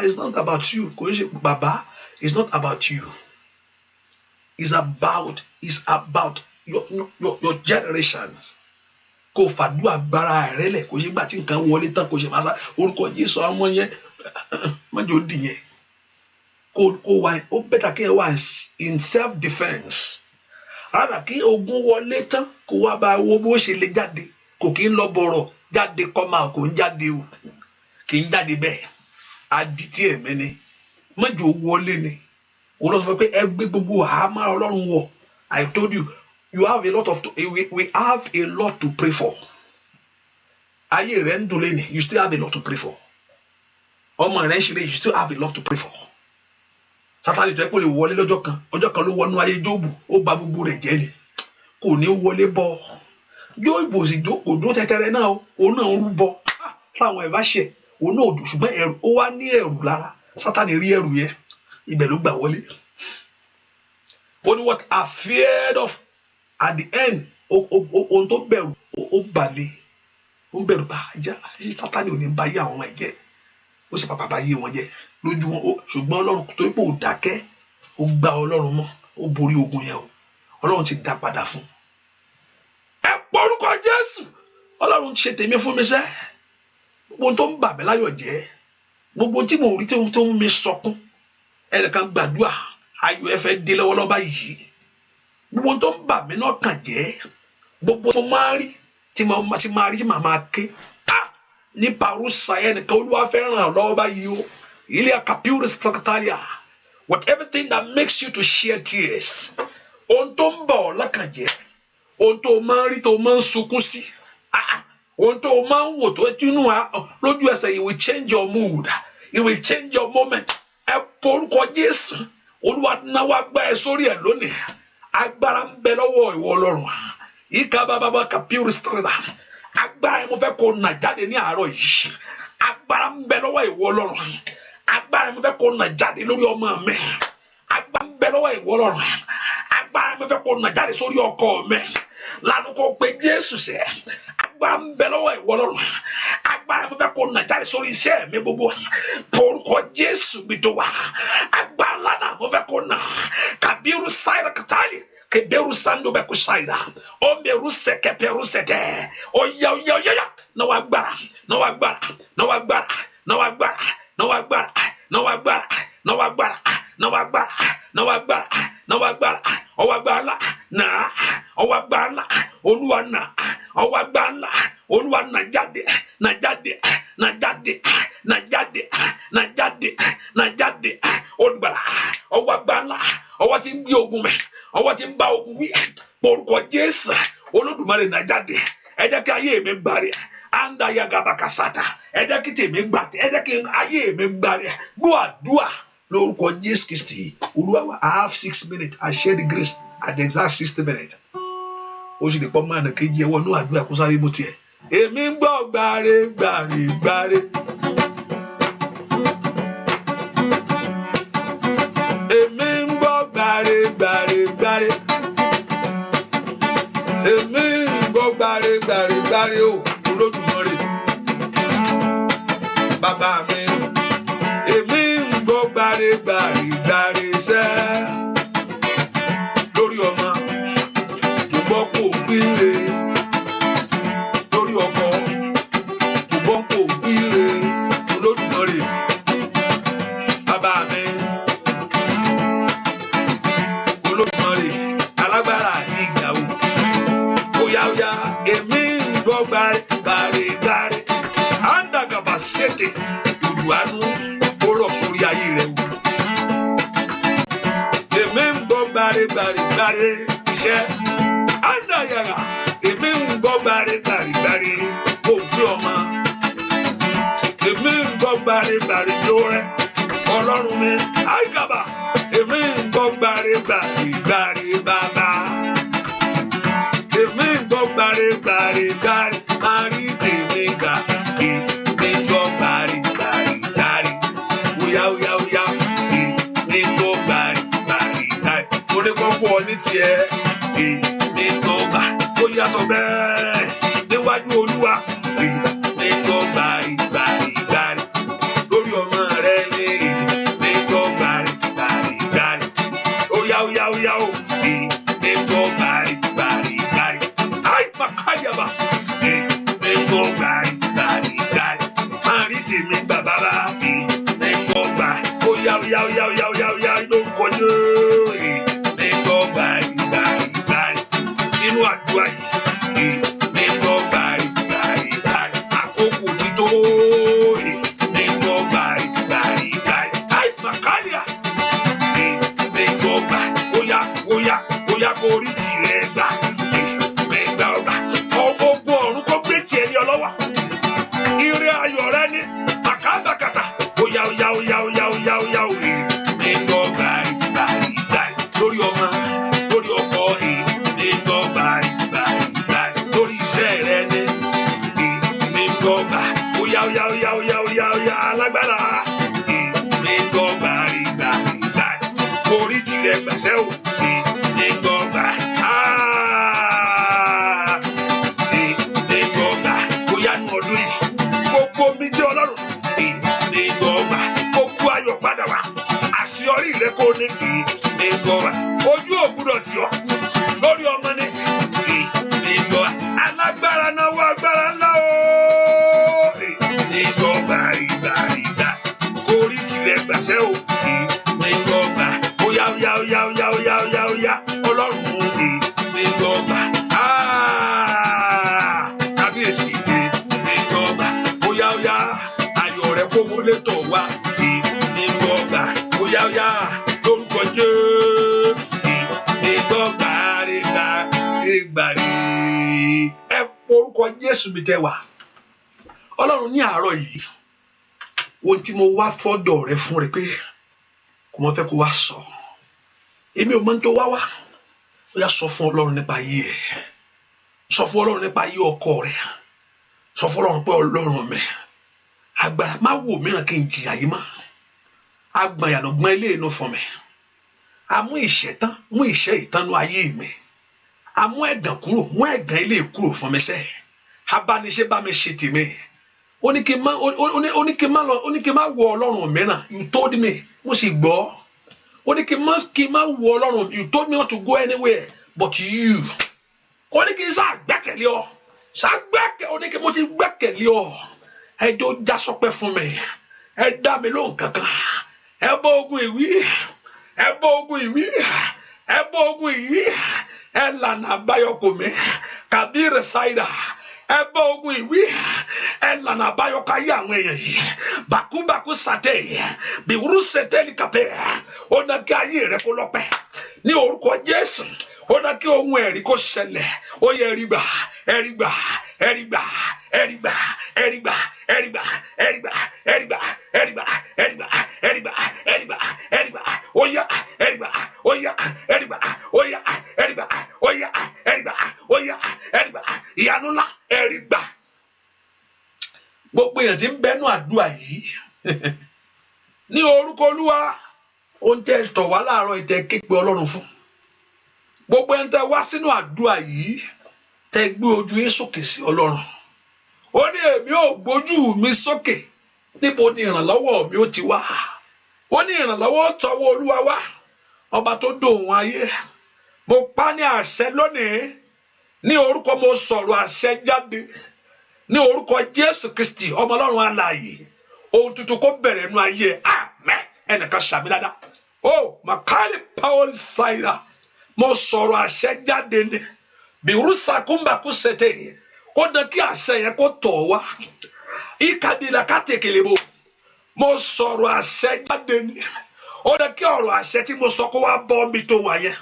It's not about you. Kò ń ṣe bàbá. It's not about you. It's about your generations. Kò fàdúrà agbára rẹ lẹ̀ kò ṣe gbà tí nǹkan wọlé tán kò ṣe máa sá orúkọ Jésù ọmọ yẹn mọ́jọ́ dì yẹn. Kò wá ó bẹ́tà kí ẹ wà in self defence. Rárá kí ogun wọlé tán kò wá bá wo bó ṣe lè jáde kò kí ń lọ bọ̀rọ̀ jáde kọ́mà kò ń jáde o kì í jáde bẹ́ẹ̀ adití ẹ̀mí ni mọ́jọ́ wọlé ni. Ó lọ sọ pé ẹ gbé gbogbo àhámọ́ Ọlọ́run wọ̀. I told you. We have a lot to pray for. Ayé rẹ̀ ń dùn lẹ́nìí, you still have a lot to pray for. Ọmọ rẹ̀ ń ṣeré, you still have a lot to pray for. Sátánì tó yẹ kó lè wọlé lọ́jọ́ kan ló wọnú ayé Jóòbù, ó bà gbogbo rẹ̀ jẹ́ ni. Kò ní wọlé bọ̀. Jóòbù sì kò dó tẹ́tẹ́rẹ́ náà, òun náà ń rúbọ. Fáwọn ẹ̀ bá ṣẹ̀, òun náà ò dùn ṣùgbọ́n ẹ̀rù ó wá ní ẹ̀rù lára. Sátánì rí ẹ̀rù yẹn, ibẹ̀ ló gbà wọlé. Only what I feared of at the end, ohun tó bẹ̀rù ó balẹ̀. Ó ń bẹ̀rù bá ajá. Sátánì ò ní bá yé àwọn ọmọ ẹ̀ jẹ́. Ó sì pàpà bá yé wọn jẹ́. Lójú wọn, ṣùgbọ́n Ọlọ́run torí pé ó dákẹ́, ó gba Ọlọ́run mọ́, ó borí ogun yẹn o. Ọlọ́run ti dá padà fún. Ẹ pọ orúkọ Jésù. Ọlọ́run ṣe tèmi fún mi sẹ́. Gbogbo ohun tó ń bà mí láyọ̀ jẹ́. Gbogbo tí mo rí tó ń mi sọkún. Ẹnìkan gbàdúrà. Ayọ̀ ẹ fẹ́ dé lọ́wọ́lọ́wọ́ báyìí. Gbogbo tó ń bà mí náà kàn jẹ́. Gbogbo tó máa rí tí màá máa ké. Ní Parusa ẹnìkan Olúwa fẹ́ ràn án lọ́wọ́ báyìí o. Ilé Akapiuri Secretariat. With everything that makes you to shed tears. Ohun tó ń bà ọ́ lọ́kàn jẹ́. Ohun tó máa rí tó máa ń sunkún sí. Ohun tó máa ń wò tó inú lójú ẹsẹ̀, it will change your mood. It will change your moment. Ẹ porúkọ Jésù. Olúwa náwó agbára ẹ sórí ẹ lónìí. Agbára ń bẹ lọ́wọ́ ìwọ Ọlọ́run. Ìka bàbá Kapiuri Secretariat. Agbára ẹ mo fẹ́ kó nà jáde ní àárọ̀ yìí. Agbára ń bẹ lọ́wọ́ ìwọ Ọlọ́run. Agbára ẹ mo fẹ́ kó nà jáde lórí ọmọ mi. Agbára ń bẹ lọ́wọ́ ìwọ Ọlọ́run. Agbára ẹ mo fẹ́ kó nà jáde sórí ọkọ mi. Lánàá kó pe Jésù sẹ́. Agbára ń bẹ lọ́wọ́ ìwọ Ọlọ́run. Agbára ẹ mo fẹ́ kó nà jáde sórí iṣẹ́ mi gbogbo. Porúkọ Jésù mi tó wà. Agbára lánàá mo fẹ́ kó nà. Kabiru Saira Katali. Keberu Sando Beku Saida. O meru seke peru sete. Oya. Na wagbara. náwó agbára náwó agbára náwó agbára náwó agbára náwó agbára ọwọ́ agbára ńlá náà ọwọ́ agbára ńlá Olúwa náà ọwọ́ agbára ńlá Olúwa náà jáde náà jáde náà jáde náà jáde náà jáde náà jáde olùgbàlà ọwọ́ agbára ńlá ọwọ́ tí ń gbé ogun mẹ́ ọwọ́ tí ń bá ogun wí orúkọ Jésù Olódùmarè náà jáde ẹ jẹ́ kí ayé mi gbàre anda yagabakasata ẹ jẹ́ kí tèmi gbàtẹ ẹ jẹ́ kí ayé mi gbàre gbọ́ àdúrà lórúkọ Jésù Kristi Olúwa wa. I have 6 minutes. I share the grace at the exact 60 minutes. ó sì lè pọ́ máa nà kejì ẹwọ́ ní àdúrà kó sáré bó tiẹ̀. èmi ń gbọ́ gbàre gbàre gbàre. èmi ń gbọ́ gbàre gbàre gbàre. èmi ń gbọ́ gbàre gbàre gbàre o Olódùmarè bàbá mi. èmi ń gbọ́ gbàre gbàre gbàre sẹ́ lórí ọmọ mo gbọ́ kó gbére lórí ọkọ mo gbọ́ kó gbére Olódùmarè bàbá mi. Olódùmarè alágbára ní ìgbà o óyá èmi ń gbọ́ gbàre gbàre gbàre àǹdàgàbà ṣètè olùwànú ó rọ̀ sórí ayé rẹ̀ o. èmi ń gbọ́ gbàre gbàre gbàre iṣẹ́ àǹdàyàrá èmi ń gbọ́ gbàre gbàre gbàre kò gbé ọmọ. èmi ń gbọ́ gbàre gbàre lórẹ́ Ọlọ́run mi àìkàbà èmi ń gbọ́ gbàre gbàre gbàre bàbá. èmi ń gbọ́ gbàre gbàre gbàre máa rí tèmi gbà èmi ń gbọ́ gbàre gbàre gbàre óyá èmi ń gbọ́ gbàre gbàre gbàre mo ní kó fún ọ ní tiẹ̀ èmi ń gbọ́ gbà óyá sọ bẹ́ẹ̀ níwájú Olúwa èmi ń gbọ́ gbàre gbàre gbàre lórí ọmọ rẹ ní èmi ń gbọ́ gbàre gbàre gbàre óyá o èmi ń gbọ́ gbàre gbàre gbàre àìpàkáyàbà èmi ń gbọ́ gbàre gbàre gbàre máa rí tèmi gbà bàbá èmi ń gbọ́ gbà óyá lórúkọ Jésù èmi ń gbọ́ gbàre gbàre gbàre nínú àdúrà yìí èmi ń gbọ́ gbàre gbàre gbàre àkókò ti tó èmi ń gbọ́ gbàre gbàre gbàre àìpàkáyà èmi ń gbọ́ gbà óyá kó rí tìrẹ gbà èmi ń gbà ọgbà ogun ọ̀run kó gbé tiẹ̀ ní ọlọ́wà ire ayọ̀ rẹ ní àkàbàkàtà óyá èmi ń gbọ́ gbàre gbàre gbàre lórí ọmọ lórí ọkọ èmi ń gbọ́ gbàre gbàre gbàre lórí iṣẹ́ rẹ ní èmi ń gbọ́ gbà óyá alágbára èmi ń gbọ́ gbàre gbàre gbàre orí tìrẹ gbàṣẹ́ o èmi ń gbọ́ gbà èmi ń gbọ́ gbà bóyá nù ọdún yìí gbogbo mi jẹ́ Ọlọ́run èmi ń gbọ́ gbà gbogbo ayọ̀ padà wá àṣeyọrí rẹ kò ní èmi ń gbọ́ gbà ojú ògbúdọ̀ tì ọ́ lórí ọmọ ní èmi ń gbọ́ gbà alágbára náà wọ agbára ńlá o èmi ń gbọ́ gbà ìgbà orí tìrẹ gbàṣẹ́ o èmi ń gbọ́ gbà óyá Ọlọ́run èmi ń gbọ́ gbà kábíyèsí èmi ń gbọ́ gbà óyá ayọ̀ rẹ kó wọlé tọ̀ wá èmi ń gbọ́ gbà óyá lórúkọ Jésù èmi ń gbọ́ gbàre gbàre ẹ porúkọ Jésù mi tẹ wá Ọlọ́run ní àárọ̀ yìí ohun tí mo wá fọ́dọ̀ rẹ fún rẹ pé kò mọ fẹ́ kó wá sọ èmi ò mọ tó wá ó yá sọ fún Ọlọ́run nípa ayé ẹ sọ fún Ọlọ́run nípa ayé ọkọ rẹ sọ fún Ọlọ́run pé Ọlọ́run mi agbára má wò mìíràn kí n jìyà yìí mọ́ agbàyànà gbọ́n ilé inú fún mi àmú ìṣẹ́ mú ìṣẹ́ ìtànú ayé mi àmú ẹ̀gàn kúrò mú ẹ̀gàn ilé kúrò fún mi sẹ́ abániṣe bá mi ṣe tèmi ó ní kí n má wọ Ọlọ́run mìíràn you told me mo sì gbọ́ ó ní kí n má wọ Ọlọ́run you told me not to go anywhere but you ó ní kí n ṣàgbẹ́kẹ̀lé ọ ó ní kí mo ti gbẹ́kẹ̀lé ọ ẹjọ́ já sọpẹ́ fún mi ẹ dá mi lóhùn kankan ẹ bọ́ ogun ìwí, ẹ bọ́ ogun ìwí, ẹ bọ́ ogun ìwí, ẹ lànà àbáyọ kò mí kàbírì ṣáìdà, ẹ bọ́ ogun ìwí, ẹ lànà àbáyọ káyé àwọn èèyàn yìí bàkúbàkú sàtẹ bìwúrú sẹtẹlì kàpẹ ó ná kí ayé rẹ kó lọ́pẹ́ ní orúkọ Jésù, ó ná kí ohun ẹ̀rí kó ṣẹlẹ̀, ó yẹ ẹ̀rígbà ẹ̀rígbà ẹ̀rígbà ẹ̀rígbà ẹ̀rígbà ẹ̀rígbà ẹ̀rígbà ẹ̀rígbà ẹ̀rígbà ẹ̀rígbà ẹ̀rígbà ẹ̀rígbà ẹ̀rígbà ó yá ẹ̀rígbà ó yá ẹ̀rígbà ó yá ẹ̀rígbà ó yá ẹ̀rígbà ó yá ẹ̀rígbà ìyanu ńlá ẹ̀rígbà. Gbogbo èèyàn tí ń bẹnu àdúrà yìí ní orúkọ Olúwa ohun tẹ́ tọ̀ wá láàárọ̀ ìtẹ́ képe Ọlọ́run fún. Gbogbo ẹni tẹ́ wá sínú àdúrà yìí tẹ́ gbé ojú yín sókè sí Ọlọ́run. Ó ní èmi ò gbójú mi sókè, níbo ni ìrànlọ́wọ́ mi ó ti wá? Ó ní ìrànlọ́wọ́ tọwọ́ Olúwa wá, ọba tó dóhùn ayé. Mo pa ní àṣẹ lónìí, ní orúkọ mo sọ̀rọ̀ àṣẹ jáde ní orúkọ Jésù Kristi ọmọ Ọlọ́run alààyè. Ohun tuntun kó bẹ̀rẹ̀ nínú ayé. Àmín. Ẹnìkan ṣàmì dáadáa. Ó màkàlì power ṣáìdà, mo sọ̀rọ̀ àṣẹ jáde ní bìrúsà kúmbàkú ṣètè, ó dán kí àṣẹ yẹn kó tọ̀ wá. Ìkàdìlà kàtẹ́kẹ̀lẹ́bò, mo sọ̀rọ̀ àṣẹ jáde ní, ó dán kí ọ̀rọ̀ àṣẹ tí mo sọ kó wá bọ́ mi tó wà yẹn,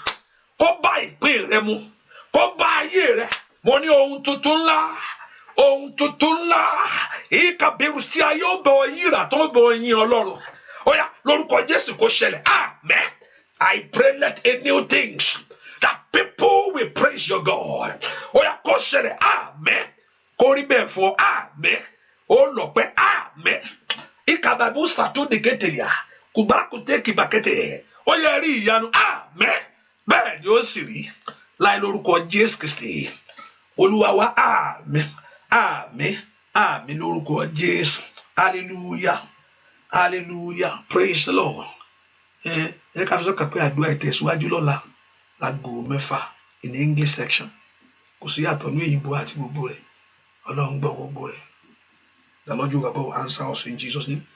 kó bá ìpín rẹ mu, kó bá ayé rẹ. Mo ní ohun tuntun ńlá, ohun tuntun ńlá, ìkàbẹ̀rù sí ayé ó bọ̀ yíra tó bọ̀ yín Ọlọ́run. Ó yá lórúkọ Jésù kó ṣẹlẹ̀. Amen. I pray let a new things that people will praise your God. Ó yá kó ṣẹlẹ̀. Amen. Kó rí bẹ́ẹ̀ fún ọ. Amen. Ó lọ pẹ́. Amen. Ìkàbàbù sàtúndìkẹ́tẹ̀lẹ̀ kùbákùtẹ́ kìbàkẹ́tẹ̀. Ó yẹ rí ìyanu. Amen. Bẹ́ẹ̀ ni ó sì rí láì lórúkọ Jésù Kristi Olúwa wa. Amen. Amen. Amen lórúkọ Jésù. Hallelujah. Hallelujah. Praise the Lord. Ẹ ká fi sọ́kà pé àdúrà ìtẹ̀síwájú lọ́la láago 6 in the English section. Kò sí yàtọ̀ ní òyìnbó àti gbogbo rẹ̀. Ọlọ́run gbọ́ gbogbo rẹ̀. The Lord Jehovah God will answer us in Jesus' name.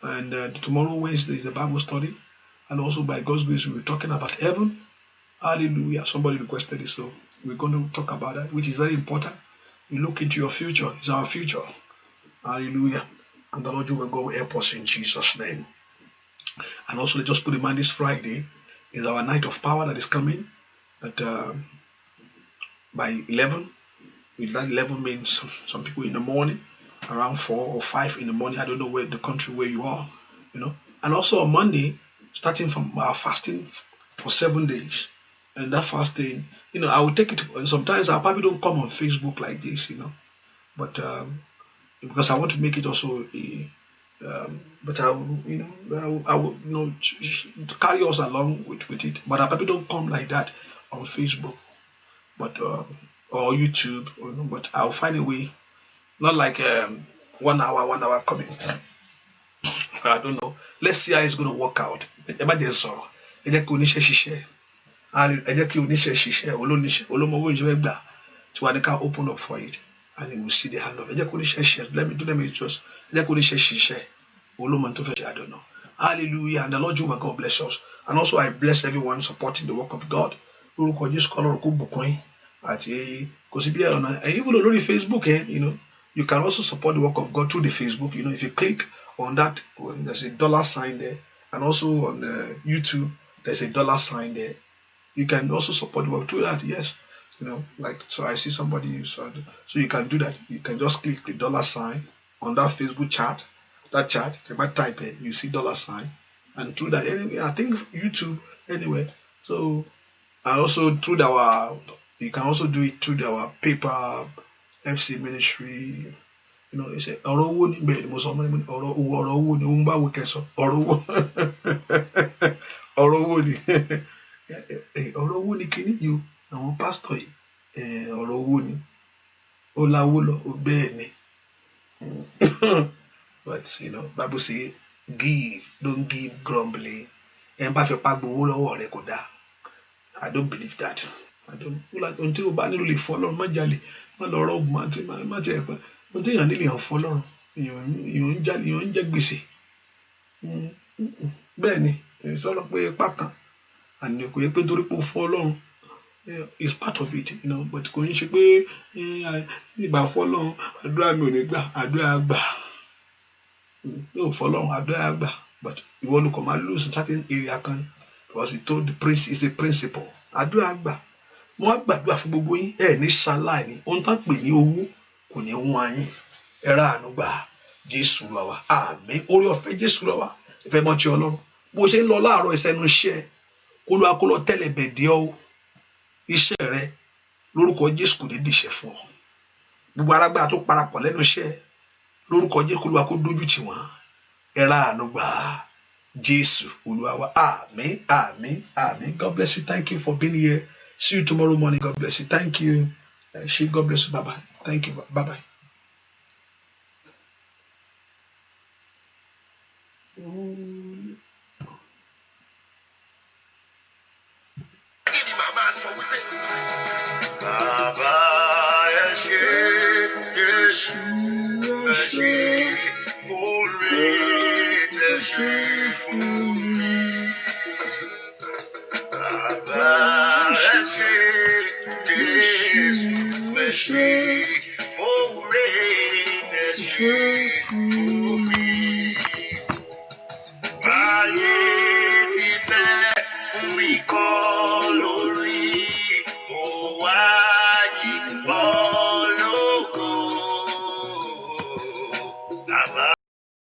And tomorrow Wednesday is the Bible study. And also by God's grace we'll be talking about heaven. Hallelujah. Somebody requested it, so we're going to talk about that, which is very important. You look into your future. It's our future. Hallelujah. And the Lord Jehovah God will help us in Jesus' name. And also, let's just put in mind this Friday is our night of power that is coming. That by 11, that 11 means some people in the morning, around 4 or 5 in the morning. I don't know where the country where you are, you know. And also on Monday, starting from our fasting for 7 days. And that fasting, you know, I will take it. Sometimes I probably don't come on Facebook like this, you know, but because I want to make it also but I will, you know, carry us along with it. But I probably don't come like that on Facebook, but or YouTube, you know, but I'll find a way. Not like 1 hour coming. I don't know. Let's see how it's going to work out. Open up for it, and you will see the hand of it. Let me just I don't know. Hallelujah. And the Lord Jehovah God bless us. And also I bless everyone supporting the work of God. Even on Facebook, you know, you can also support the work of God through the Facebook. You know, if you click on that, there's a $sign there. And also on YouTube, there's a $sign there. You can also support the work through that, yes. You know, like, so I see somebody, so you can do that. You can just click the $sign on that Facebook chat. That chat, they might type it, you see $sign. And through that, anyway, I think YouTube, anyway. So, I also, through you can also do it through our paper, FC ministry. You know, it's a Orowo ni be mo so mo Orowo ni un ba wo keso Orowo Orowo ni Orowo ni kini yo àwọn pastor yìí Orowo ni ó láwó lọ ó bẹ́ẹ̀ ni. But you know, Bible say give, don't give grumbling. En bá fẹ́ pa gbowó lọ́wọ́ rẹ̀ kò dá. I don't believe that. I don't like until o bá nílò lè follow má jalè má lọ rob má ti ẹ pé until yan nílò yan follow èèyàn ń jalè èèyàn ń jẹ gbèsè. bẹ́ẹ̀ ni sọ̀rọ̀ pé ipá kan àní kò yẹ pé nítorí pé ó fún Ọlọ́run is part of it, but kò ń ṣe pé ìgbà fọ́lọ́run àdúrà mi ò ní gbà, àdúrà gbà yóò fọ́lọ́run àdúrà gbà, but ìwọ ló kàn máa lose certain area kan because he told the prince is a principle àdúrà gbà. Wọ́n á gbàdúrà fún gbogbo yín ní ṣaláì ní ohun tán pè ní owó kò ní wọ́n yín ẹ ra àánú gbà Jésù lọ wá àmín. Orí ọ̀fẹ́ Jésù lọ wá ìfẹ́ mọ́ ti Ọlọ́run bó ṣe ń lọ láàárọ̀ ìsẹ́nu iṣẹ́ kó lọ tẹ́lẹ̀ bẹ̀dẹ̀ ọ́ iṣẹ́ rẹ lórúkọ Jésù kò ní dìṣẹ́ fún ọ. Gbogbo arágbára tó parapọ̀ lẹ́nu iṣẹ́ lórúkọ Jésù kó lọ kó dójú tì wọ́n ẹ ra àánú gbà Jésù Olúwa wa àmín àmín àmín. God bless you. Thank you for being here. See you tomorrow morning. God bless you. Thank you. God bless you. Bye bye. Thank you. Bye bye. Bàbá ẹ ṣé Jésù ẹ ṣé fúnre ẹ ṣé fún mi. Bàbá ẹ ṣé Jésù ẹ ṣé fúnre ẹ ṣé.